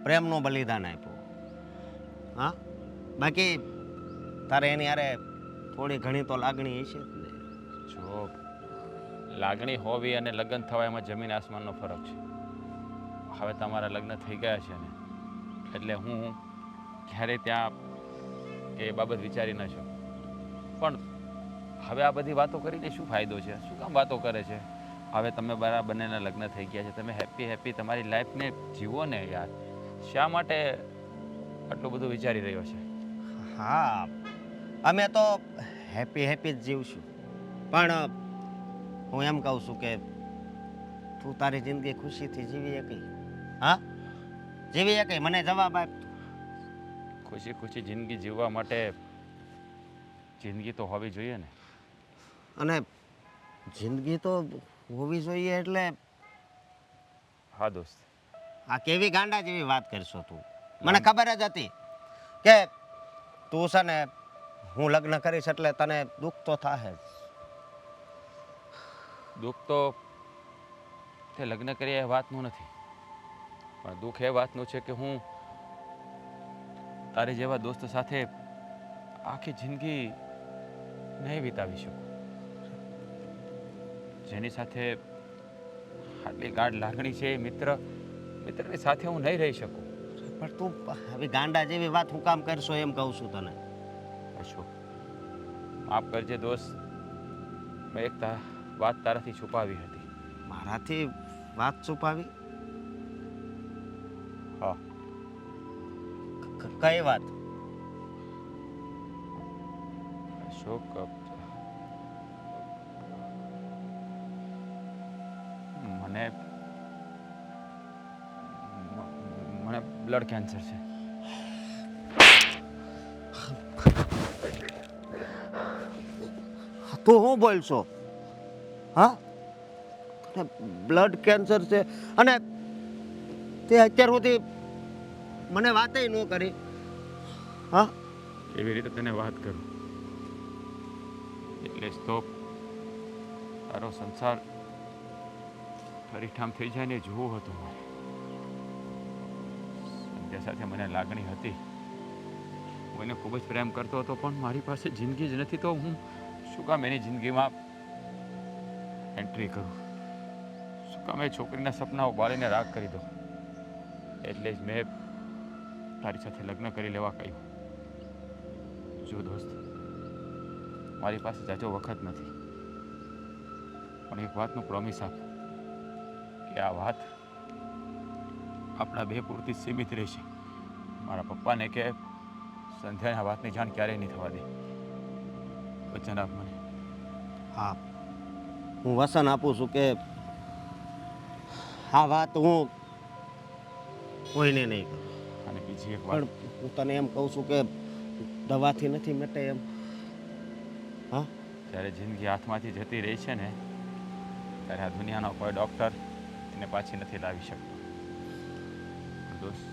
પ્રેમનું બલિદાન આપ્યું. હા, બાકી તારે એની હારે થોડી ઘણી તો લાગણી હશે જ ને. જો લાગણી હોવી અને લગ્ન થવા એમાં જમીન આસમાનનો ફરક છે. હવે તમારા લગ્ન થઈ ગયા છે ને એટલે હું ક્યારેય ત્યાં એ બાબત વિચારી ન શકું. પણ હવે આ બધી વાતો કરીને શું ફાયદો છે? શું કામ વાતો કરે છે? હવે તમે બંનેના લગ્ન થઈ ગયા છે, તમે હેપી તમારી લાઈફને જીવો ને યાર. શા માટે આટલું બધું વિચારી રહ્યો છે? હા, અમે તો હેપી જ જીવશું, પણ હું એમ કહું છું કે તું તારી જિંદગી ખુશીથી જીવી શકી? હા, જીવી શકી? મને જવાબ આપ. ખુશી જિંદગી જીવવા માટે જિંદગી તો હોવી જોઈએ ને. અને જિંદગી તો હોવી જોઈએ એટલે હા દોસ્ત, આ કેવી ગાંડા જેવી વાત કરશો તું? મને ખબર જ હતી કે તું છે ને હું લગ્ન કરીશ એટલે તને દુઃખ તો થાય જ. દુઃખ તો તે લગ્ન કર્યા એ વાતનું નથી, પણ દુઃખ એ વાતનું છે કે હું તારી જેવા દોસ્ત સાથે આખી જિંદગી નહીં વિતાવી શકું. જેની સાથે આટલી ગાઢ લાગણી છે એ મિત્રની સાથે હું નહીં રહી શકું. પણ તું હવે ગાંડા જેવી વાત હું કામ કરશો એમ કહું છું તને. અશોક, માફ કરજે દોસ્ત, મેં એક વાત તારાથી છુપાવી હતી. મારાથી વાત છુપાવી? હા. કઈ વાત? અશોક, મને મને બ્લડ કેન્સર છે. તું શું બોલશો? હા, બ્લડ કેન્સર છે અને તે અત્યાર સુધી મને વાતે ન કરી. હા, એવી રીતે તને વાત કરું એટલે જ તો તારો સંસાર ઠરીઠામ થઈ જાય ને જોવું હતું મારે. સંધ્યા સાથે મને લાગણી હતી, હું એને ખૂબ જ પ્રેમ કરતો હતો, પણ મારી પાસે જિંદગી જ નથી તો હું શું કામ એની જિંદગીમાં એન્ટ્રી કરું? શું કામ એ છોકરીના સપનાઓ બાળીને રાગ કરી દો? એટલે જ મેં તારી સાથે લગ્ન કરી લેવા કહ્યું. જો દોસ્ત, મારી પાસે જાજો વખત નથી, પણ એક વાતનું પ્રોમિસ આપ કે આ વાત આપણા બે પૂરતી સીમિત રહેશે. મારા પપ્પાને કે સંધ્યાને આ વાતની જાણ ક્યારેય નહીં થવા દે. વચન આપ મને. હા, હું વચન આપું છું કે આ વાત હું કોઈને નહીં કરું. અને બીજી એક વાત, પણ હું તને એમ કહું છું કે દવાથી નથી મટે એમ. હા, જ્યારે જિંદગી હાથમાંથી જતી રહી છે ને, ત્યારે આ દુનિયાનો કોઈ ડૉક્ટર એને પાછી નથી લાવી શકતો. દોસ્ત,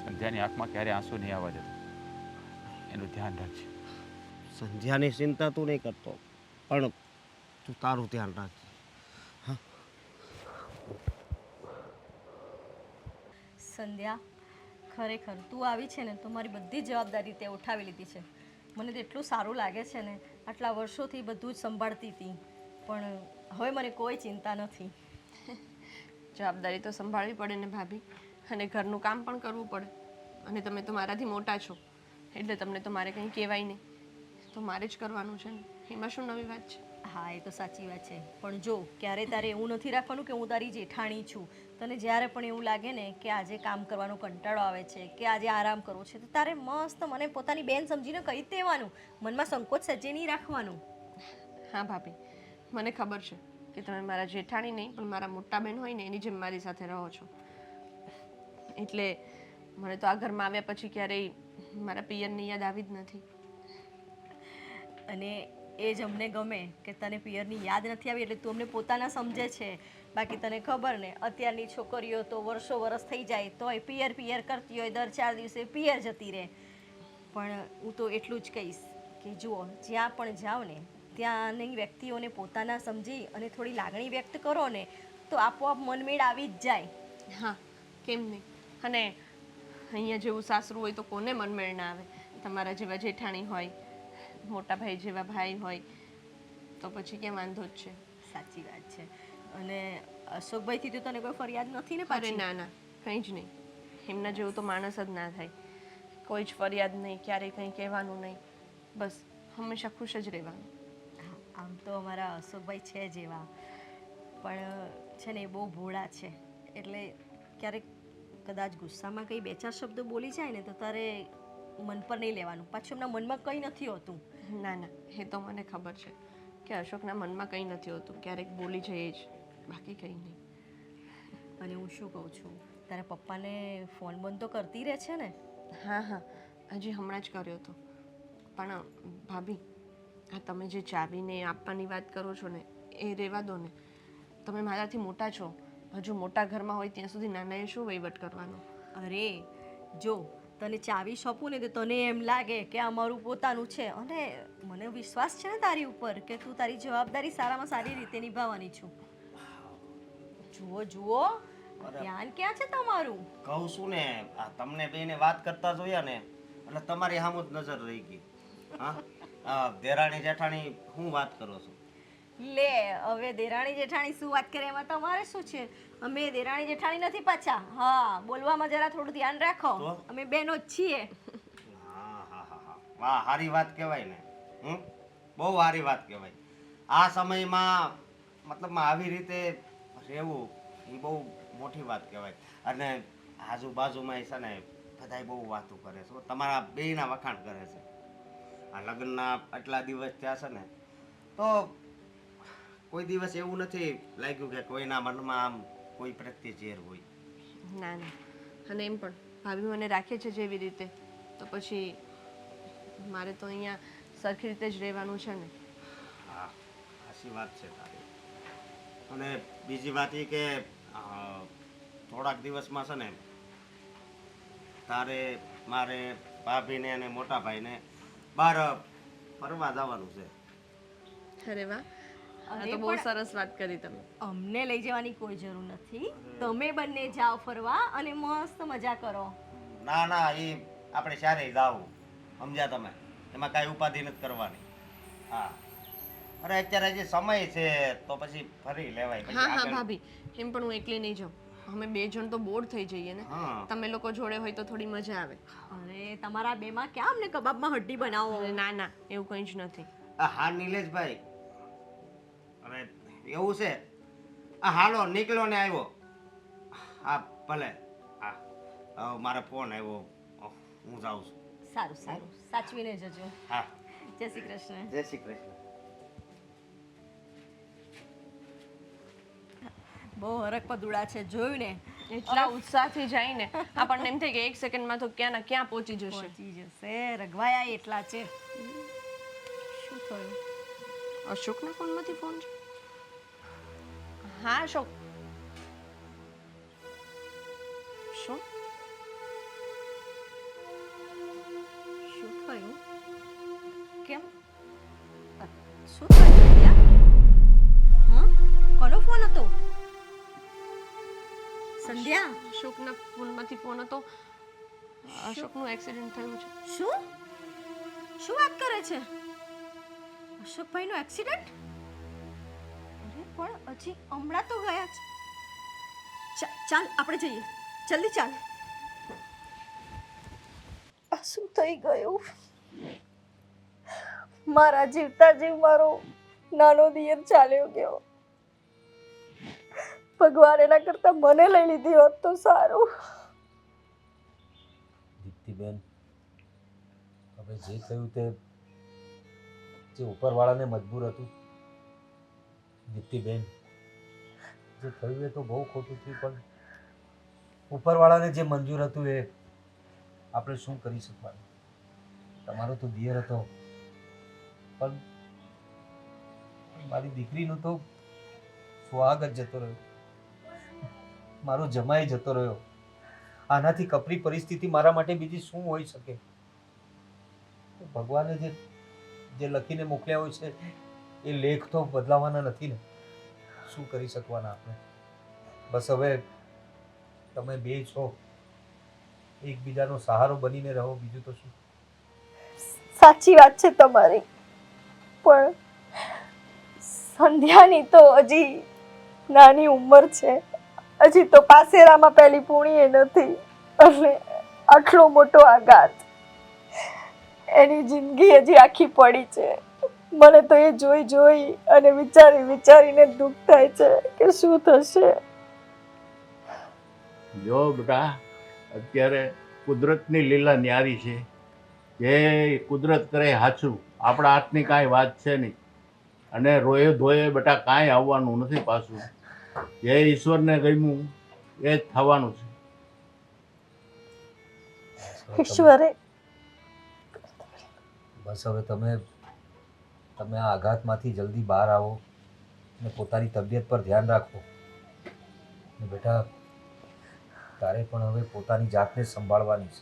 સંધ્યાની આંખમાં ક્યારે આંસુ નહીં આવવા દેતો, એનું ધ્યાન રાખજે. સંધ્યાની ચિંતા તું નહીં કરતો, પણ તું તારું ધ્યાન રાખજે. સંધ્યા, ખરેખર તું આવી છે ને તો મારી બધી જવાબદારી તે ઉઠાવી લીધી છે. મને તો એટલું સારું લાગે છે ને, આટલા વર્ષોથી બધું જ સંભાળતી હતી, પણ હવે મને કોઈ ચિંતા નથી. જવાબદારી તો સંભાળવી પડે ને ભાભી, અને ઘરનું કામ પણ કરવું પડે. અને તમે તો મારાથી મોટા છો એટલે તમને તો મારે કંઈ કહેવાય નહીં, તો મારે જ કરવાનું છે ને, એમાં શું નવી વાત છે? હા, એ તો સાચી વાત છે, પણ જો ક્યારે તારે એવું નથી રાખવાનું કે હું તારી જેઠાણી છું. તને જ્યારે પણ એવું લાગે ને કે આજે કામ કરવાનો કંટાળો આવે છે કે આજે આરામ કરવો છે, તો તારે મસ્ત મને પોતાની બેન સમજીને કહી જ દેવાનું, મનમાં સંકોચ સજ્જે નહીં રાખવાનું. હા ભાભી, મને ખબર છે કે તમે મારા જેઠાણી નહીં પણ મારા મોટા બેન હોય ને એની જેમ મારી સાથે રહો છો. એટલે મને તો આ ઘરમાં આવ્યા પછી ક્યારેય મારા પિયરની યાદ આવી જ નથી. અને એ જ અમને ગમે કે તને પિયરની યાદ નથી આવી, એટલે તું અમને પોતાના સમજે છે. બાકી તને ખબર ને, અત્યારની છોકરીઓ તો વર્ષો વર્ષ થઈ જાય તોય પિયર પિયર કરતી હોય, દર 4 દિવસે પિયર જતી રહે. પણ હું તો એટલું જ કહીશ કે જુઓ, જ્યાં પણ જાઓ ને ત્યાંની વ્યક્તિઓને પોતાના સમજી અને થોડી લાગણી વ્યક્ત કરો ને તો આપોઆપ મનમેળ આવી જ જાય. હા, કેમ નહીં? અને અહીંયા જેવું સાસરું હોય તો કોને મનમેળ ના આવે? તમારા જેવા જેઠાણી હોય, મોટા ભાઈ જેવા ભાઈ હોય, તો પછી કેમ વાંધો જ છે? સાચી વાત છે. અને અશોકભાઈથી તો તને કોઈ ફરિયાદ નથી ને અરે પાછી? ના ના, કંઈ જ નહીં. એમના જેવું તો માણસ જ ના થાય. કોઈ જ ફરિયાદ નહીં, ક્યારેય કંઈ કહેવાનું નહીં, બસ હંમેશા ખુશ જ રહેવાનું. હા, આમ તો અમારા અશોકભાઈ છે જ એવા, પણ છે ને એ બહુ ભોળા છે. એટલે ક્યારેક કદાચ ગુસ્સામાં કંઈ 2-4 શબ્દો બોલી જાય ને તો તારે મન પર નહીં લેવાનું, પાછું એમના મનમાં કંઈ નથી હોતું. ના ના, એ તો મને ખબર છે કે અશોકના મનમાં કંઈ નથી હોતું, ક્યારેક બોલી જાય જ, બાકી કંઈ નહીં. અને હું શું કહું છું, તારા પપ્પાને ફોન બંધ તો કરતી રહે છે ને? હા હા, હજી હમણાં જ કર્યો હતો. પણ ભાભી, આ તમે જે ચાવીને આપવાની વાત કરો છો ને એ રહેવા દો ને. તમે મારાથી મોટા છો, હજુ મોટા ઘરમાં હોય ત્યાં સુધી નાનાએ શું વહીવટ કરવાનો? અરે જો, તને ચાવી સોંપું ને તો તને એમ લાગે કે આ મારું પોતાનું છે, અને મને વિશ્વાસ છે ને તારી ઉપર કે તું તારી જવાબદારી સારામાં સારી રીતે નિભાવવાની છું. જુઓ જુઓ, ધ્યાન ક્યાં છે તમારું? કહું છું ને, આ તમને બેને વાત કરતા જોયા ને એટલે તમારી સામું જ નજર રહી ગઈ. હા, દેરાણી જેઠાણી હું વાત કરો છો? લે, હવે દેરાણી જેઠાણી શું વાત કરે એમાં તમારે શું છે? અમે દેરાણી જેઠાણી નથી પાછા. હા, બોલવામાં જરા થોડું ધ્યાન રાખો, તો? અમે બહેનો જ છીએ. હા હા હા હા, વાહ, સારી વાત કહેવાય ને. બહુ સારી વાત કહેવાય. આ સમયમાં મતલબમાં આવી રીતે રહેવું એ બહુ મોટી વાત કહેવાય. અને આજુબાજુમાં છે ને બધાય બહુ વાતો કરે છે, તમારા બેયના વખાણ કરે છે. આ લગ્નના આટલા દિવસ થયા છે ને, તો કોઈ દિવસ એવું નથી લાગ્યું કે કોઈના મનમાં આમ કોઈ પ્રત્યે ઝેર હોય. ના ના, અને એમ પણ ભાભી મને રાખે છે જેવી રીતે, તો પછી મારે તો અહીંયા સરખી રીતે જ રહેવાનું છે ને. હા, સાચી વાત છે તારી. અને બીજી વાત એ કે થોડાક દિવસમાં છે ને તારે મારે ભાભીને અને મોટા ભાઈને બહાર ફરવા જવાનું છે. અરે વાહ, આ અરે તો બહુ પણ સરસ વાત કરી તમે. અમને લઈ જવાની કોઈ જરૂર નથી. તમે બંને જાઓ ફરવા અને મસ્ત મજા કરો. ના ના, એ આપણે ક્યારેય જાવું, સમજ્યા તમે? એમાં કાંઈ ઉપાધિ નથી કરવાની. હા, અરે અત્યારે જે સમય છે તો પછી ફરી લેવાય. પછી હા હા આગળ- ભાભી, એમ પણ હું એકલી નહીં જાઉં. અમે 2 જણ તો બોર થઈ જઈએ ને. હા. તમે લોકો જોડે હોય તો થોડી મજા આવે. અરે તમારા બેમાં ક્યાં અમને કબાબમાં હડ્ડી બનાવો. અરે ના ના, એવું કંઈ જ નથી. હા નિલેશભાઈ, અરે એવું છે, હાલો નીકળ્યો ને આવ્યો. હા ભલે. હા, મારો ફોન આવ્યો, હું જાઉં છું. સારું સારું, સાચવીને જજો. હા, જય શ્રી કૃષ્ણ. જય શ્રી કૃષ્ણ. બહુ હરક પદુડા છે, જોયું ને. એટલા ઉત્સાહથી જાય ને આપણને એમ થાય કે 1 સેકન્ડમાં તો ક્યાં ના ક્યાં પહોંચી જશે. પહોંચી જશે. રઘવાયા એટલા છે. શું થયું? અશોકના ફોનમાંથી ફોન છે? હા અશોક. શું? શું થયું? કેમ? શું થયું સંધ્યા? હા, કોનો ફોન હતો? સંધ્યા, અશોકના ફોનમાંથી ફોન હતો. અશોકનું એક્સિડન્ટ થયું છે. શું શું વાત કરે છે? અશોકભાઈનો એક્સિડન્ટ? અરે પણ હજી હમણાં તો ગયા છે. ચાલ આપણે જઈએ, જલ્દી ચાલ. આ શું થઈ ગયું? મારા જીવતા જીવ મારો નાનો દિયર ચાલ્યો ગયો. ભગવાન એના કરતા મને લઈ લીધી હોત તો સારું. દીપ્તિબેન, હવે જે થયું તે જે ઉપરવાળાને મજબૂર હતું. દીપ્તિબેન, જે થયું એ તો બહુ ખોટું થયું, પણ ઉપરવાળાને જે મંજૂર હતું એ આપણે શું કરી શકવાનું. તમારો તો દિયર હતો, પણ મારી દીકરીનું તો સુહાગ જ જતો રહ્યો, મારો જમાઈ જતો રહ્યો. આનાથી કપરી પરિસ્થિતિ મારા માટે બીજી શું હોઈ શકે? ભગવાને જે લખીને મોકલ્યા હોય છે એ લેખ તો બદલાવાના નથી ને. શું કરી શકવાના આપણે? બસ હવે તમે બે છો, એકબીજાનો સહારો બનીને રહો, બીજું તો શું. સાચી વાત છે તમારી, પણ સંધ્યાની તો હજી નાની ઉંમર છે. હજી તો પાસેરામાં પહેલી પૂણીએ નથી, અને આટલો મોટો આઘાત. એની જિંદગી હજી આખી પડી છે. મને તો એ જોઈ અને વિચારીને દુઃખ થાય છે કે શું થશે. જો બેટા, અત્યારે કુદરતની લીલા ન્યારી છે. જે કુદરત કરે હાચું, આપણા હાથની કાંઈ વાત છે નહીં. અને રોયે ધોયે બેટા કાંઈ આવવાનું નથી પાછું. જે ઈશ્વરને ગમ્યું એ જ થવાનું છે. ઈશ્વરે બસ હવે તમે આ આઘાતમાંથી જલ્દી બહાર આવો અને પોતાની તબિયત પર ધ્યાન રાખો. ને બેટા, તારે પણ હવે પોતાની જાતને સંભાળવાની છે.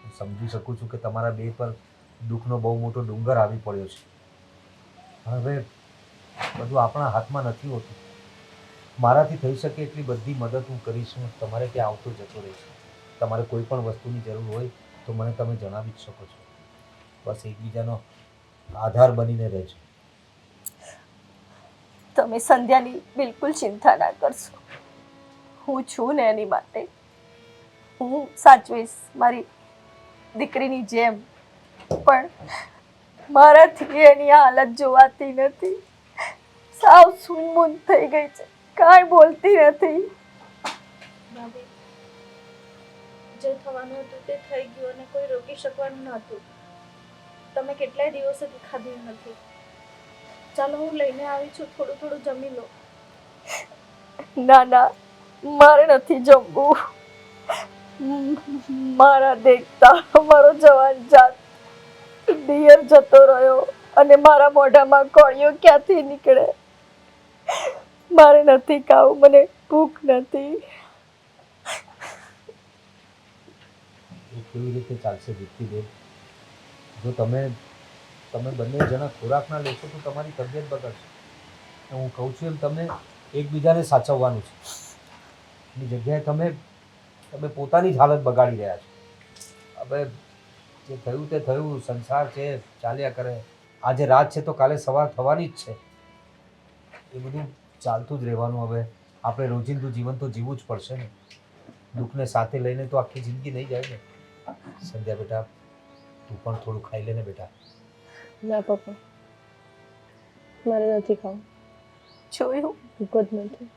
હું સમજી શકું છું કે તમારા બે પર દુઃખનો બહુ મોટો ડુંગર આવી પડ્યો છે. પણ હવે બધું આપણા હાથમાં નથી હોતું. મારાથી થઈ શકે એટલી બધી મદદ હું કરીશ. હું તમારે ત્યાં આવતો જતો રહીશ. તમારે કોઈ પણ વસ્તુની જરૂર હોય તો મને તમે જણાવી જ શકો છો. બસ એકબીજાનો આધાર બનીને રહેજો. તમે સંધ્યાની બિલકુલ ચિંતા ના કરશો. હું છું ને એની માટે. હું સાચવીશ મારી દીકરીની જેમ. પણ મારાથી એની હાલત જોવાતી નથી. સાવ સૂનમૂન થઈ ગઈ છે, કાંઈ બોલતી નથી. ભાભી, જે થવાનું હતું તે થઈ ગયું અને કોઈ રોકી શકવાનું નહોતું. તમે કેટલાય દિવસોથી ખાધું નથી. ચાલો હું લઈને આવી છું, થોડું થોડું જમી લો. ના ના, મારે નથી જમવું. મારા દેખતા મારો જવાન જાત દિયર જતો રહ્યો અને મારા મોઢામાં કોળિયો ક્યાંથી નીકળે. મારે નથી ખાવું, મને ભૂખ નથી. એ કેવી રીતે ચાલશે દીપ્તિબેન? જો તમે બંને જણા ખોરાક ના લેશો તો તમારી તબિયત બગડશે. હું કહું છું એમ તમને એકબીજાને સાચવવાનું છે. એની જગ્યાએ તમે પોતાની જ હાલત બગાડી રહ્યા છો. હવે જે થયું તે થયું, સંસાર છે, ચાલ્યા કરે. આજે રાત છે તો કાલે સવાર થવાની જ છે. એ બધું ચાલતું જ રહેવાનું. હવે આપણે રોજિંદુ જીવન તો જીવવું જ પડશે ને. દુઃખને સાથે લઈને તો આખી જિંદગી નહીં જાય ને. સંધ્યા બેટા, તું પણ થોડું ખાઈ લે ને બેટા. ના પપ્પા, મારે નથી ખાવું. જોયું, ભૂખ જ નથી.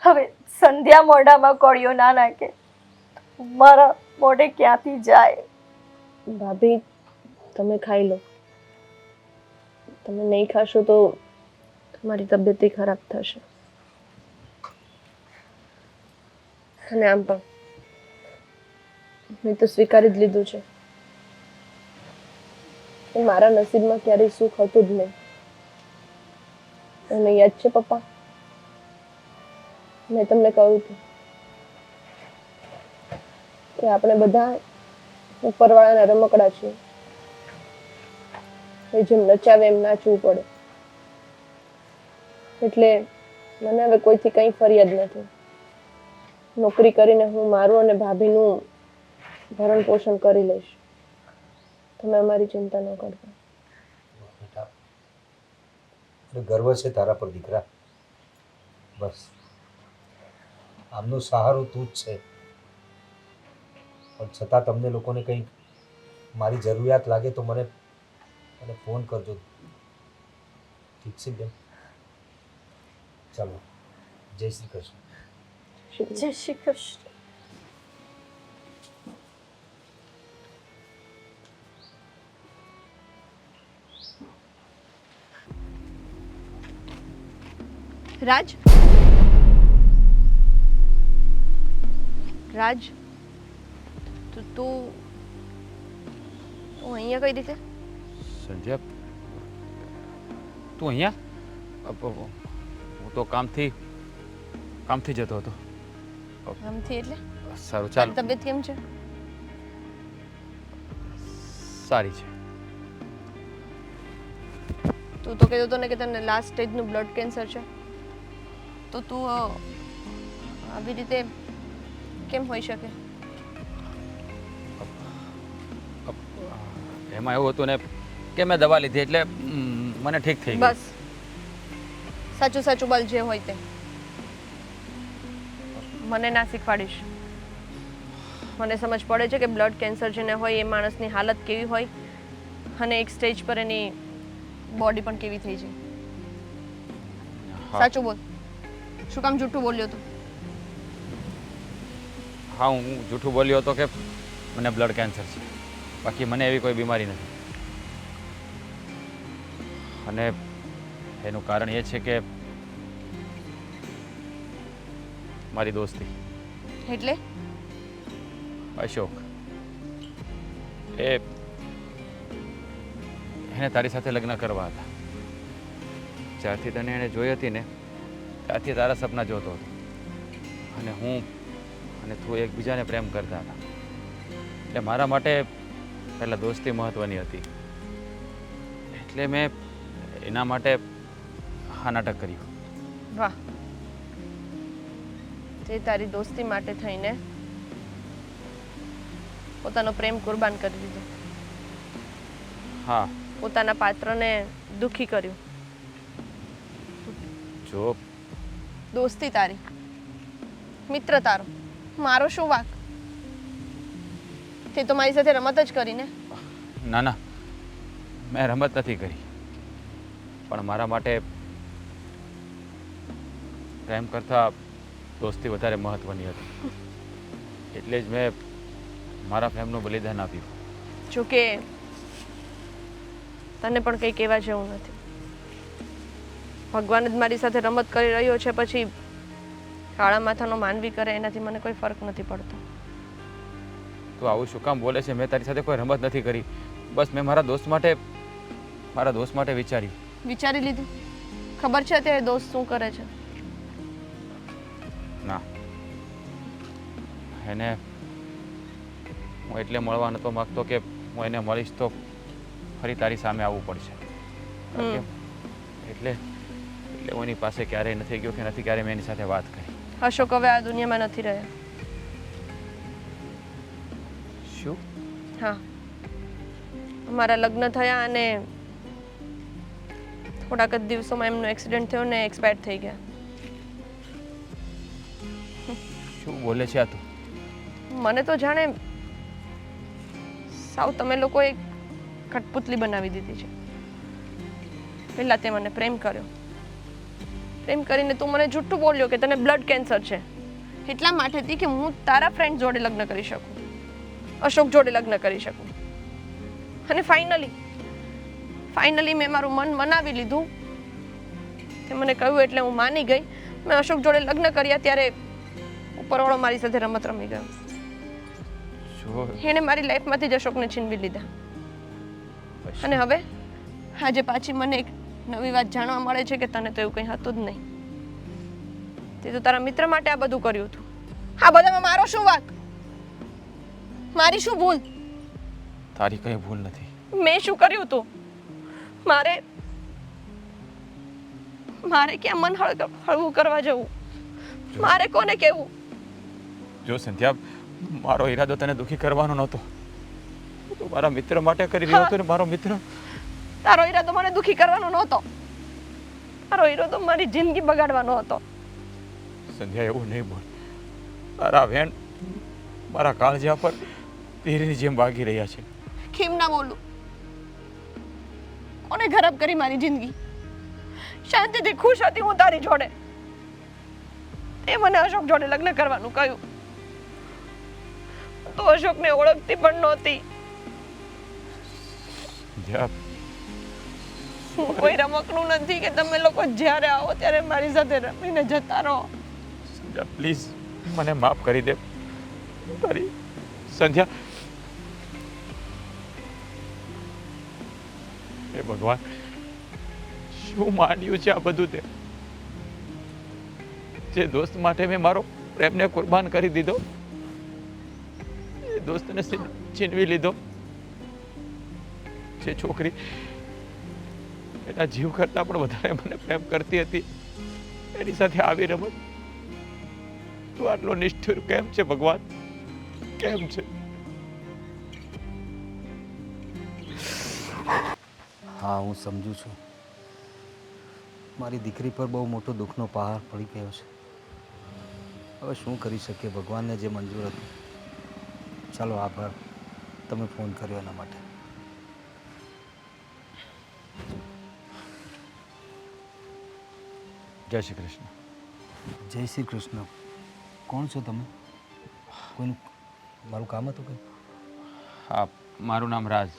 હવે સંધ્યા મોઢામાં કોળિયો ના નાખે, મારા મોઢે ક્યાંથી જાય? ભાભી, તમે ખાઈ લો. તમે નહીં ખાશો તો તમારી તબિયત ખરાબ થશે. અને આમ પણ મેં તો સ્વીકારી જ લીધું છે કે મારા નસીબમાં ક્યારેય સુખ હતું જ નહીં. અને યાદ છે પપ્પા, મેં તમને કહ્યું હતું કે આપણે બધા ઉપરવાળાના રમકડા છીએ. એ જેમ નચાવે એમ નાચવું પડે. એટલે મને હવે કોઈથી કંઈ ફરિયાદ નથી. નોકરી કરીને હું મારું અને ભાભીનું ભરણ પોષણ કરી લઈશ. તમે અમારી ચિંતા ન કરતા. બેટા, ગર્વ છે તારા પર દીકરા. બસ આમનો સહારો તું જ છે. પણ છતાં તમને લોકોને કંઈ મારી જરૂરિયાત લાગે તો મને ફોન કરજો. ઠીક છે બેન? ચાલો, જય શ્રી કૃષ્ણ. જય શ્રી કૃષ્ણ. રાજ, રાજ, તું અહીંયા કઈ રીતે? સંજય, તું અહીંયા? હું તો કામથી જતો હતો. આમથી એટલે? સારું, ચાલ. તબિયત કેમ છે? સારી છે. તું તો કહેતો હતો ને કે તને લાસ્ટ સ્ટેજનું બ્લડ કેન્સર છે. તો તું આવી રીતે કેમ હોઈ શકે? એમાં એવું હતું ને કે મેં દવા લીધી એટલે મને ઠીક થઈ ગયું. બસ સાચું સાચું બોલ, જે હોય તે. મને ના શીખવાડીશ. મને સમજ પડે છે કે બ્લડ કેન્સર જેને હોય એ માણસની હાલત કેવી હોય અને એક સ્ટેજ પર એની બોડી પણ કેવી થઈ જાય. સાચું બોલ, શું કામ જૂઠું બોલ્યો તું? હા, હું જૂઠું બોલ્યો હતો કે મને બ્લડ કેન્સર છે. બાકી મને એવી કોઈ બીમારી નથી. અને એનું કારણ એ છે કે મારી દોસ્તી. એટલે અશોક, એને તારી સાથે લગ્ન કરવા હતા. જ્યારથી તને એને જોઈ હતી ને ત્યારથી તારા સપના જોતો હતો. અને હું અને તું એકબીજાને પ્રેમ કરતા હતા. એટલે મારા માટે પહેલાં દોસ્તી મહત્ત્વની હતી. એટલે મેં એના માટે આ નાટક કર્યું. વાહ, તે તારી દોસ્તી માટે થઈને પોતાનો પ્રેમ કુરબાન કરી દીધો. હા, પોતાના પાત્રને દુખી કર્યું. જો દોસ્તી તારી, મિત્ર તારો, મારો શું વાંક? તે તો મારી સાથે રમત જ કરીને. ના ના, મેં રમત નથી કરી. પણ મારા માટે પ્રેમ કરતાં દોસ્તી વધારે મહત્ત્વની હતી. એટલે જ મેં મારા પ્રેમનું બલિદાન આપ્યું. જોકે તને પણ કંઈ કહેવા જેવું નથી. ભગવાન જ મારી સાથે રમત કરી રહ્યો છે, પછી કાળા માથાનો માનવી કરે એનાથી મને કોઈ ફરક નથી પડતો. તું આવું શું કામ બોલે છે? મેં તારી સાથે કોઈ રમત નથી કરી. બસ મેં મારા દોસ્ત માટે વિચાર્યું. વિચારી લીધું? ખબર છે અત્યારે દોસ્ત શું કરે છે? ના, એને હું એટલે મળવા નહોતો માગતો કે હું એને મળીશ તો ફરી તારી સામે આવવું પડશે. હમ. એટલે હું એની પાસે ક્યારેય નથી ગયો કે નથી ક્યારેય મેં એની સાથે વાત કરી. અશોક હવે આ દુનિયામાં નથી રહ્યા. શું? હા, અમારા લગ્ન થયા અને થોડાક જ દિવસોમાં એમનો એક્સિડન્ટ થયો ને એક્સપાયર થઈ ગયા. શું બોલે છે આ તું? મને તો જાણે સાવ તમે લોકોએ કઠપુતલી બનાવી દીધી છે. પહેલાં તે મને પ્રેમ કર્યો. પ્રેમ કરીને તું મને જૂઠું બોલ્યો કે તને બ્લડ કેન્સર છે. એટલા માટેથી કે હું તારા ફ્રેન્ડ જોડે લગ્ન કરી શકું, અશોક જોડે લગ્ન કરી શકું. અને ફાઇનલી મેં મારું મન મનાવી લીધું. તે મને કહ્યું એટલે હું માની ગઈ. મેં અશોક જોડે લગ્ન કર્યા ત્યારે ઉપરવાળો મારી સાથે રમત રમી ગયો. એણે મારી લાઈફમાંથી જ અશોકને છીનવી લીધા. અને હવે આજે પાછી મને એક નવી વાત જાણવા મળે છે કે તને તો એવું કંઈ હતું જ નહીં. તે તો તારા મિત્ર માટે આ બધું કર્યું હતું. આ બધામાં મારો શું વાંક? મારી શું ભૂલ? તારી કંઈ ભૂલ નથી. મેં શું કર્યું હતું? મારે ક્યાં મન હળવું કરવા જવું? મારે કોને કહેવું? જો સંધ્યા, મારો ઈરાદો તને દુખી કરવાનો નહોતો. તું મારા મિત્ર માટે કરી રહ્યો હતો ને મારો મિત્ર. તારો ઈરાદો મને દુખી કરવાનો નહોતો. તારો ઈરાદો મારી જિંદગી બગાડવાનો હતો. સંધ્યા, એવું નહીં બોલ. તારા વેણ મારા કાળજા પર તીરની જેમ વાગી રહ્યા છે. કેમ ના બોલું? કોને ખરાબ કરી મારી જિંદગી? શાંતિથી ખુશ હતી હું તારી જોડે. એ મને અશોક જોડે લગ્ન કરવાનું કહ્યું. તો અશોકને ઓળખતી પણ નહોતી. હું કોઈ રમકડું નથી કે તમે લોકો જ્યારે આવો ત્યારે મારી સાથે રમીને જતા રહો. સંધ્યા, પ્લીઝ મને માફ કરી દે. તારી સંધ્યા, હે ભગવાન, શું માંડ્યું છે આ બધું? તે જે દોસ્ત માટે મેં મારો પ્રેમને કુરબાન કરી દીધો, એ દોસ્તને છીનવી લીધો. જે છોકરી એના જીવ કરતાં પણ વધારે મને પ્રેમ કરતી હતી, એની સાથે આવી રમત. તું આટલો નિષ્ઠુર કેમ છે ભગવાન? કેમ છે? હા, હું સમજુ છું. મારી દીકરી પર બહુ મોટો દુઃખનો પહાડ પડી ગયો છે. હવે શું કરી શકીએ? ભગવાનને જે મંજૂર હતું. ચાલો, આભાર તમે ફોન કર્યો એના માટે. જય શ્રી કૃષ્ણ. જય શ્રી કૃષ્ણ. કોણ છો તમે? કોઈનું મારું કામ હતું કંઈ? હા, મારું નામ રાજ.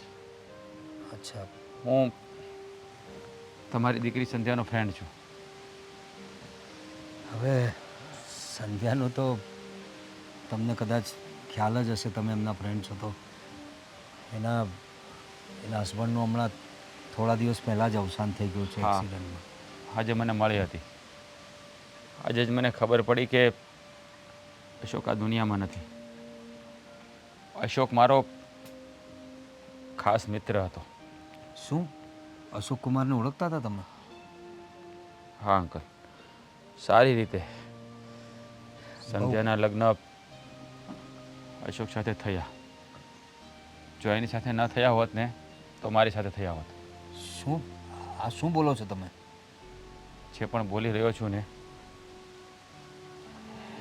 અચ્છા. હું તમારી દીકરી સંધ્યાનો ફ્રેન્ડ છું. હવે સંધ્યાનું તો તમને કદાચ ખ્યાલ જ હશે, તમે એમના ફ્રેન્ડ છો તો. એના હસબન્ડનું હમણાં થોડા દિવસ પહેલાં જ અવસાન થઈ ગયું છે હા. એક્સિડન્ટમાં. આજે મને મળી હતી. આજે જ મને ખબર પડી કે અશોક આ દુનિયામાં નથી. અશોક મારો ખાસ મિત્ર હતો. શું અશોક કુમારને ઓળખતા હતા તમે? હા અંકલ, સારી રીતે. સંધ્યાના લગ્ન અશોક સાથે થયા. જો એની સાથે ન થયા હોત ને તો મારી સાથે થયા હોત. શું આ શું બોલો છો તમે? જે પણ બોલી રહ્યો છું ને,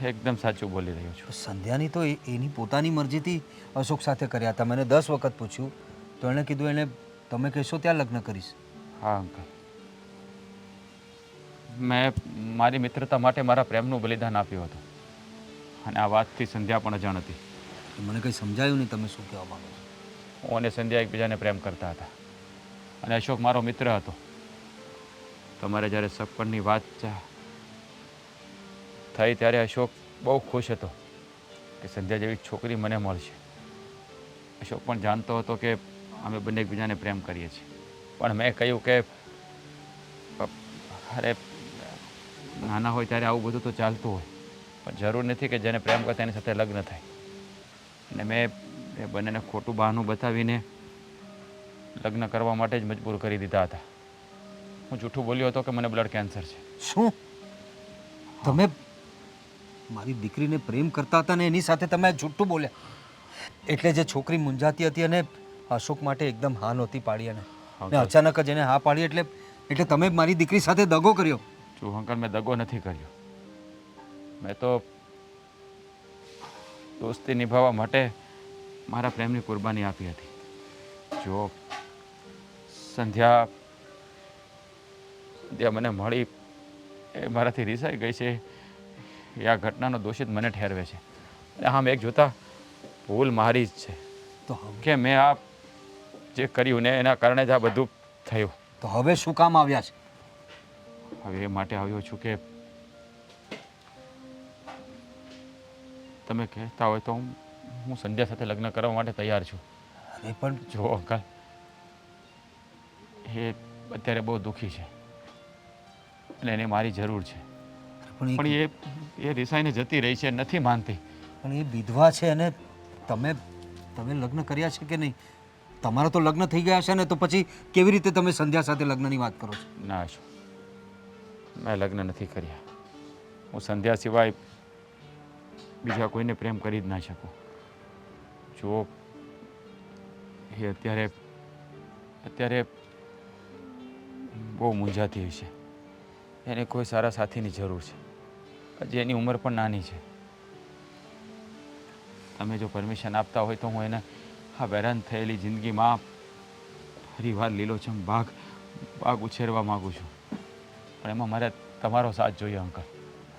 એકદમ સાચું બોલી રહ્યો છું. સંધ્યાની તો એની પોતાની મરજીથી અશોક સાથે કર્યા હતા. મને 10 વખત પૂછ્યું તો એણે કીધું એને તમે કહેશો ત્યાં લગ્ન કરીશ. હા અંકલ. મેં મારી મિત્રતા માટે મારા પ્રેમનું બલિદાન આપ્યું હતું અને આ વાતથી સંધ્યા પણ અજાણ હતી. મને કંઈ સમજાયું નહીં તમે શું કહેવા માંગો છો. હું અને સંધ્યા એકબીજાને પ્રેમ કરતા હતા અને અશોક મારો મિત્ર હતો. તમારે જ્યારે સગપણની વાત થઈ ત્યારે અશોક બહુ ખુશ હતો કે સંધ્યા જેવી છોકરી મને મળશે. અશોક પણ જાણતો હતો કે અમે બંને એકબીજાને પ્રેમ કરીએ છીએ, પણ મેં કહ્યું કે અરે નાના હોય ત્યારે આવું બધું તો ચાલતું હોય, પણ જરૂર નથી કે જેને પ્રેમ કરતા એની સાથે લગ્ન થાય. અને મેં એ બંનેને ખોટું બહાનું બતાવીને લગ્ન કરવા માટે જ મજબૂર કરી દીધા હતા. હું જૂઠું બોલ્યો હતો કે મને બ્લડ કેન્સર છે. શું તમે મારી દીકરીને પ્રેમ કરતા હતા ને એની સાથે તમે જૂઠું બોલ્યા? એટલે જે છોકરી મૂંઝાતી હતી અને અશોક માટે એકદમ હા નહોતી પાડી અને અચાનક જ એને હા પાડી એટલે તમે મારી દીકરી સાથે દગો કર્યો. જો અંકલ, મેં દગો નથી કર્યો. મેં તો દોસ્તી નિભાવવા માટે મારા પ્રેમની કુરબાની આપી હતી. જો સંધ્યા મને મળી એ મારાથી રીસાઈ ગઈ છે, એ આ ઘટનાનો દોષિત મને ઠેરવે છે. અને આમ એક જોતા ભૂલ મારી જ છે તો કે મેં આ જે કર્યું ને એના કારણે જ આ બધું થયું. તો હવે શું કામ આવ્યા છે? હવે એ માટે આવ્યો છું કે તમે કહેતા હોય તો હું સંધ્યા સાથે લગ્ન કરવા માટે તૈયાર છું. અરે પણ જો અંકલ, એ અત્યારે બહુ દુઃખી છે અને એને મારી જરૂર છે, પણ એ રિસાઈને જતી રહી છે, નથી માનતી. પણ એ વિધવા છે અને તમે લગ્ન કર્યા છે કે નહીં? તમારા તો લગ્ન થઈ ગયા છે ને, તો પછી કેવી રીતે તમે સંધ્યા સાથે લગ્નની વાત કરો છો? ના શું, મેં લગ્ન નથી કર્યા. હું સંધ્યા સિવાય બીજા કોઈને પ્રેમ કરી જ ના શકું. જો એ અત્યારે બહુ મૂંઝાતી હશે. એને કોઈ સારા સાથીની જરૂર છે. હજી એની ઉંમર પણ નાની છે. તમે જો પરમિશન આપતા હોય તો હું એને આ હેરાન થયેલી જિંદગીમાં ફરીવાર લીલોછમ બાગ ઉછેરવા માગું છું, પણ એમાં મારે તમારો સાથ જોઈએ અંકલ.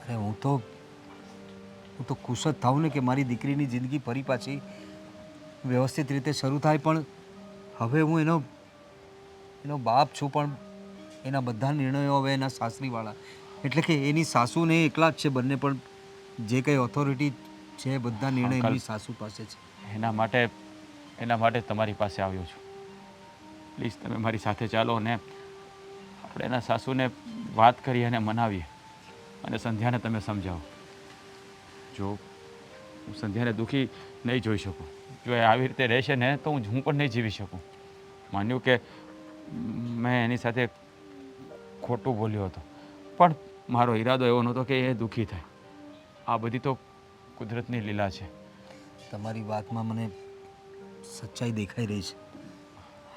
અરે હું તો ખુશ જ થાઉં ને કે મારી દીકરીની જિંદગી ફરી પાછી વ્યવસ્થિત રીતે શરૂ થાય, પણ હવે હું એનો બાપ છું, પણ એના બધા નિર્ણયો હવે એના સાસરીવાળા, એટલે કે એની સાસુ ને એકલા જ છે બંને, પણ જે કંઈ ઓથોરિટી છે બધા નિર્ણય એની સાસુ પાસે છે. એના માટે તમારી પાસે આવ્યો છું. પ્લીઝ તમે મારી સાથે ચાલો ને આપણે એના સાસુને વાત કરીએ અને મનાવીએ અને સંધ્યાને તમે સમજાવો. જો હું સંધ્યાને દુઃખી નહીં જોઈ શકું. જો એ આવી રીતે રહેશે ને તો હું પણ નહીં જીવી શકું. માન્યું કે મેં એની સાથે ખોટું બોલ્યો હતો, પણ મારો ઈરાદો એવો નહોતો કે એ દુઃખી થાય. આ બધી તો કુદરતની લીલા છે. તમારી વાતમાં મને સચ્ચાઈ દેખાઈ રહી છે.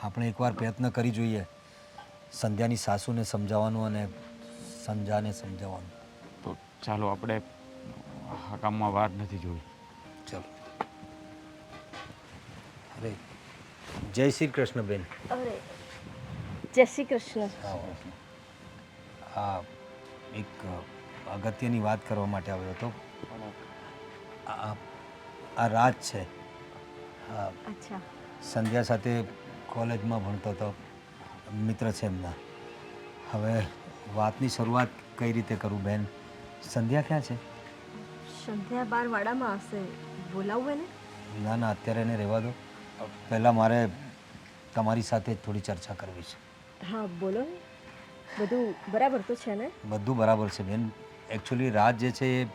આપણે એકવાર પ્રયત્ન કરી જોઈએ સંધ્યાની સાસુને સમજાવવાનું અને સંધ્યાને સમજાવવાનું. તો ચાલો, આપણે આ કામમાં વાર નથી જોઈ. ચલો. અરે જય શ્રી કૃષ્ણ બેન. અરે જય શ્રી કૃષ્ણ. આ એક અગત્યની વાત કરવા માટે આવ્યો હતો. આ રાજ છે, અચ્છા, સંધ્યા સાથે કોલેજમાં ભણતો હતો, મિત્ર છે એમના. હવે વાતની શરૂઆત કઈ રીતે કરું બેન? સંધ્યા ક્યાં છે? સંધ્યા બાર વાડામાં હશે, બોલાવું એને? ના ના, અત્યારે એને રહેવા દો. પહેલાં મારે તમારી સાથે થોડી ચર્ચા કરવી છે. હા બોલો ને, બધું બરાબર તો છે ને? બધું બરાબર છે બેન. એકચ્યુઅલી રાજ જે છે એ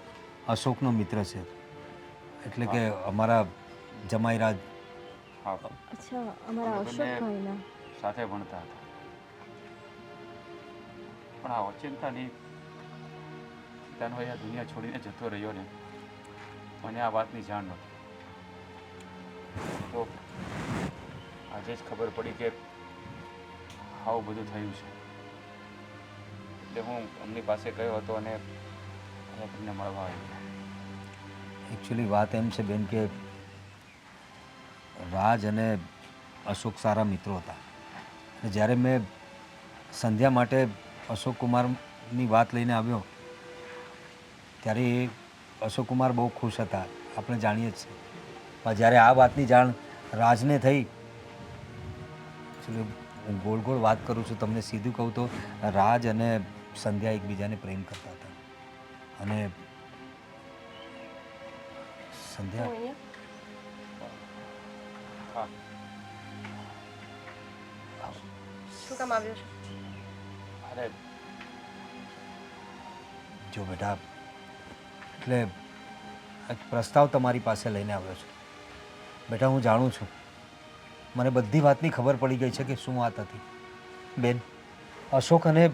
અશોકનો મિત્ર છે, એટલે કે અમારા જમાઈ રાજ. હા, અચ્છા, અમારા અશોકભાઈના સાથે ભણતા હતા. પણ આ ઓચિંતાની પિતાનો અહીંયા દુનિયા છોડીને જતો રહ્યો ને, મને આ વાતની જાણ નહોતી. તો આજે જ ખબર પડી કે આવું બધું થયું છે. એટલે હું એમની પાસે ગયો હતો અને તમને મળવા આવ્યો. એકચ્યુઅલી વાત એમ છે બેન કે રાજ અને અશોક સારા મિત્રો હતા. અને જ્યારે મેં સંધ્યા માટે અશોક કુમાર ની વાત લઈને આવ્યો ત્યારે અશોક કુમાર બહુ ખુશ હતા, આપણે જાણીએ જ છીએ. પણ જ્યારે આ વાતની જાણ રાજને થઈ, એકચ્યુઅલી હું ગોળ ગોળ વાત કરું છું, તમને સીધું કહું તો રાજ અને સંધ્યા એકબીજાને પ્રેમ કરતા હતા. અને સંધ્યા હું અહીંયા શું કામ આવ્યો છે? અરે જો બેટા, એટલે એક પ્રસ્તાવ તમારી પાસે લઈને આવ્યો છું. બેટા, હું જાણું છું, મને બધી વાતની ખબર પડી ગઈ છે કે શું વાત હતી. બેન, અશોક અને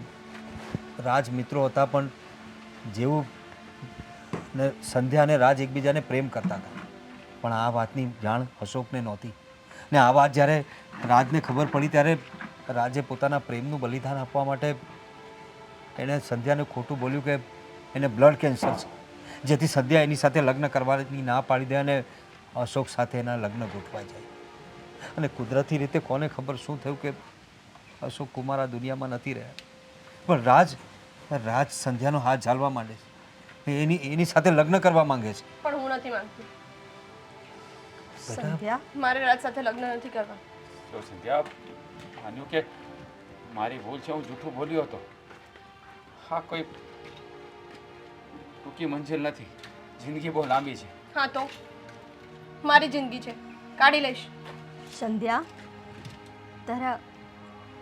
રાજ મિત્રો હતા, પણ જેવું ને સંધ્યા અને રાજ એકબીજાને પ્રેમ કરતા હતા, પણ આ વાતની જાણ અશોકને નહોતી. ને આ વાત જ્યારે રાજને ખબર પડી ત્યારે રાજે પોતાના પ્રેમનું બલિદાન આપવા માટે એણે સંધ્યાને ખોટું બોલ્યું કે એને બ્લડ કેન્સર છે, જેથી સંધ્યા એની સાથે લગ્ન કરવાની ના પાડી દે અને અશોક સાથે એના લગ્ન ગોઠવાઈ જાય. અને કુદરતી રીતે કોને ખબર શું થયું કે અશોક કુમાર આ દુનિયામાં નથી રહ્યા, પણ રાજ સંધ્યાનો હાથ ઝાલવા માંડે છે, એની સાથે લગ્ન કરવા માંગે છે. પણ હું નથી માંગતી. સંધ્યા, મારે રાજ સાથે લગ્ન નથી કરવા. તો સંધ્યા માન્યું કે મારી ભૂલ છે, હું જૂઠું બોલ્યો હતો. હા, કોઈ ટૂંકી મંજિલ નથી, જિંદગી બહુ લાંબી છે. હા તો મારી જિંદગી છે, કાઢી લઈશ. સંધ્યા, તારા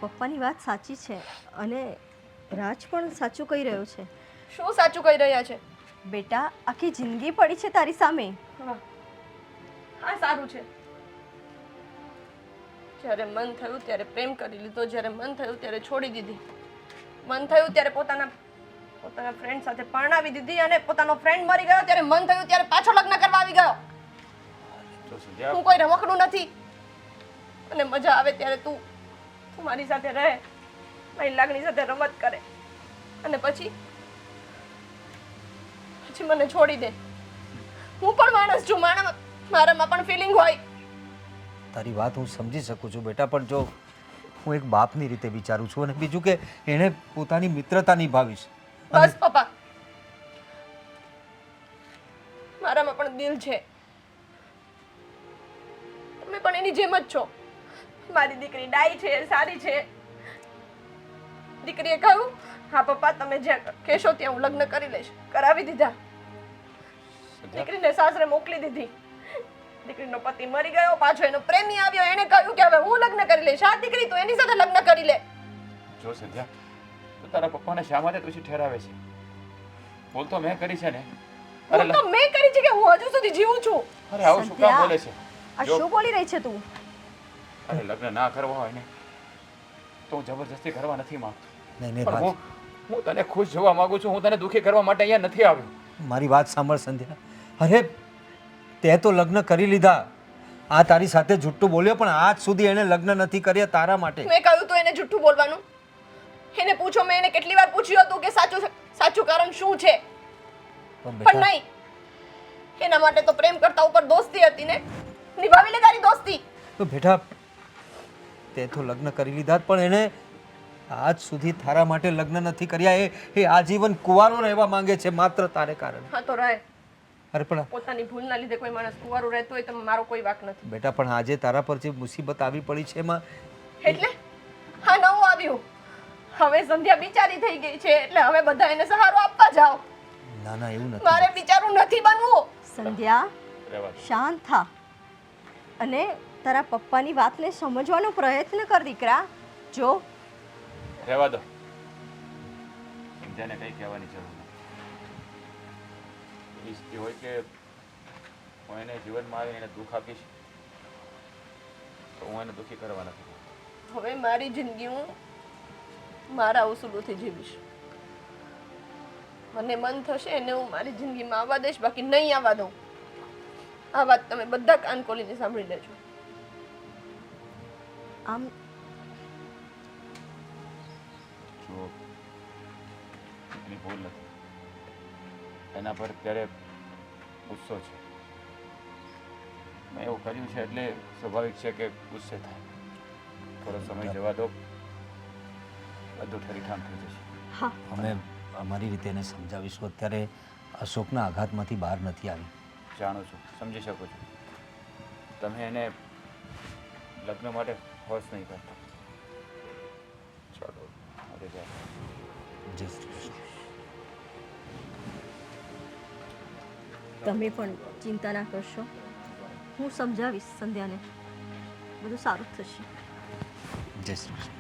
પપ્પાની વાત સાચી છે અને રાજ પણ સાચું કહી રહ્યો છે. શું સાચું કહી રહ્યા છે? બેટા, આખી જિંદગી પડી છે તારી સામે. હા હા, સારું છે. જ્યારે મન થયું ત્યારે પ્રેમ કરી લીધો, જ્યારે મન થયું ત્યારે છોડી દીધી, મન થયું ત્યારે પોતાના ફ્રેન્ડ સાથે પરણાવી દીધી, અને પોતાનો ફ્રેન્ડ મરી ગયો ત્યારે મન થયું ત્યારે પાછો લગ્ન કરવા આવી ગયો. તો સંધ્યા હું કોઈ રમકડું નથી, અને મજા આવે ત્યારે તું મારી સાથે રહે, મારી લાગણી સાથે રમત કરે, અને પછી મને છોડી દે. હું પણ માણસ છું, મારામાં પણ ફિલિંગ હોય. તારી વાત હું સમજી શકું છું બેટા, પણ જો હું એક બાપની રીતે વિચારું છું, અને બીજું કે એણે પોતાની મિત્રતા નિભાવી છે. બસ પપ્પા, મારામાં પણ દિલ છે, તમે પણ એની જેમ જ છો. મારી દીકરી ડાઈ છે, સારી છે. દીકરીએ કહ્યું, હા પપ્પા તમે જ્યાં કહેશો ત્યાં હું લગ્ન કરી લઈશ. કરાવી દીધા. દીકરીને સાસરે મોકલી દીધી. દીકરીનો પતિ મરી ગયો, પાછો એનો પ્રેમી આવ્યો, એને કહ્યું કે હવે હું લગ્ન કરી લઈશ. આ દીકરી તો એની સાથે લગ્ન કરી લે. જો સંધ્યા, તો તારા પપ્પાને શા માટે તુછી ઠેરાવે છે? બોલ તો મેં કરી છે ને. હું તો મેં કરી છે કે હું હજુ સુધી જીવું છું. અરે આવું શું કામ બોલે છે? આ શું બોલી રહી છે તું? અરે લગ્ન ના કરવા હોય ને તો હું જબરજસ્તી કરવા નથી માંગતો. નહીં પણ રાજ, હું તને ખુશ જોવા માંગુ છું. હું તને દુખી કરવા માટે અહીંયા નથી આવ્યો. મારી વાત સાંભળ સંધ્યા. અરે તે તો લગ્ન કરી લીધા, આ તારી સાથે જુઠ્ઠું બોલ્યો, પણ આજ સુધી એણે લગ્ન નથી કર્યા તારા માટે. મેં કહ્યું તો એને જુઠ્ઠું બોલવાનું. એને પૂછો, મેં એને કેટલી વાર પૂછ્યું હતું કે સાચું કારણ શું છે, પણ પણ બેટા, નહીં. એના માટે તો પ્રેમ કરતા ઉપર દોસ્તી હતી ને, નિભાવી લે તારી દોસ્તી. તો બેટા તે તો લગ્ન કરી લીધા, પણ એણે આજ સુધી તારા માટે લગ્ન નથી કર્યા. એ આજીવન કુંવારો રહેવા માંગે છે માત્ર તારે કારણે. હા તો રહે. અરે પણ પોતાની ભૂલના લીધે કોઈ માણસ કુંવારું રહેતો હોય તો મારો કોઈ વાંક નથી. બેટા, પણ આજે તારા પર જે મુસીબત આવી પડી છે એમાં એટલે હા, નવું આવ્યું. હવે સંધ્યા બિચારી થઈ ગઈ છે, એટલે હવે બધા એને સહારો આપવા જાઓ. ના ના, એવું નથી. મારે બિચારું નથી બનવું. સંધ્યા, રહેવા દે. શાંત થા અને તારા પપ્પાની વાતને સમજવાનો પ્રયત્ન કર દીકરા. જો રહેવા દો. સંધ્યાને કંઈ કહેવાની જરૂર નથી. એવી સ્થિતિ હોય કે હું એને જીવનમાં આવીને એને દુઃખ આપીશ તો હું એને દુઃખી કરવા નથી માંગતો. હવે મારી જિંદગી હું મારા ઉસૂલોથી જીવીશ. મને મન થશે એને હું મારી જિંદગીમાં આવવા દઈશ, બાકી નહીં આવવા દઉં. આ વાત તમે બધા કાન ખોલીને સાંભળી લેજો. આમ જો એની ભૂલ નથી, એના પર અત્યારે ગુસ્સો છે. મેં એવું કર્યું છે એટલે સ્વાભાવિક છે કે ગુસ્સે થાય. થોડો સમય જવા દો, બધું ઠરીઠામ થઈ જશે. હા, અમે અમારી રીતે એને સમજાવીશું. અત્યારે અશોકના આઘાતમાંથી બહાર નથી આવી. જાણું છું, સમજી શકું છું. તમે એને લગ્ન માટે ફોર્સ નહીં કરતા. ચાલો હવે જાય. જય શ્રી કૃષ્ણ. તમે પણ ચિંતા ના કરશો, હું સમજાવીશ સંધ્યાને, બધું સારું થશે. જય શ્રી કૃષ્ણ.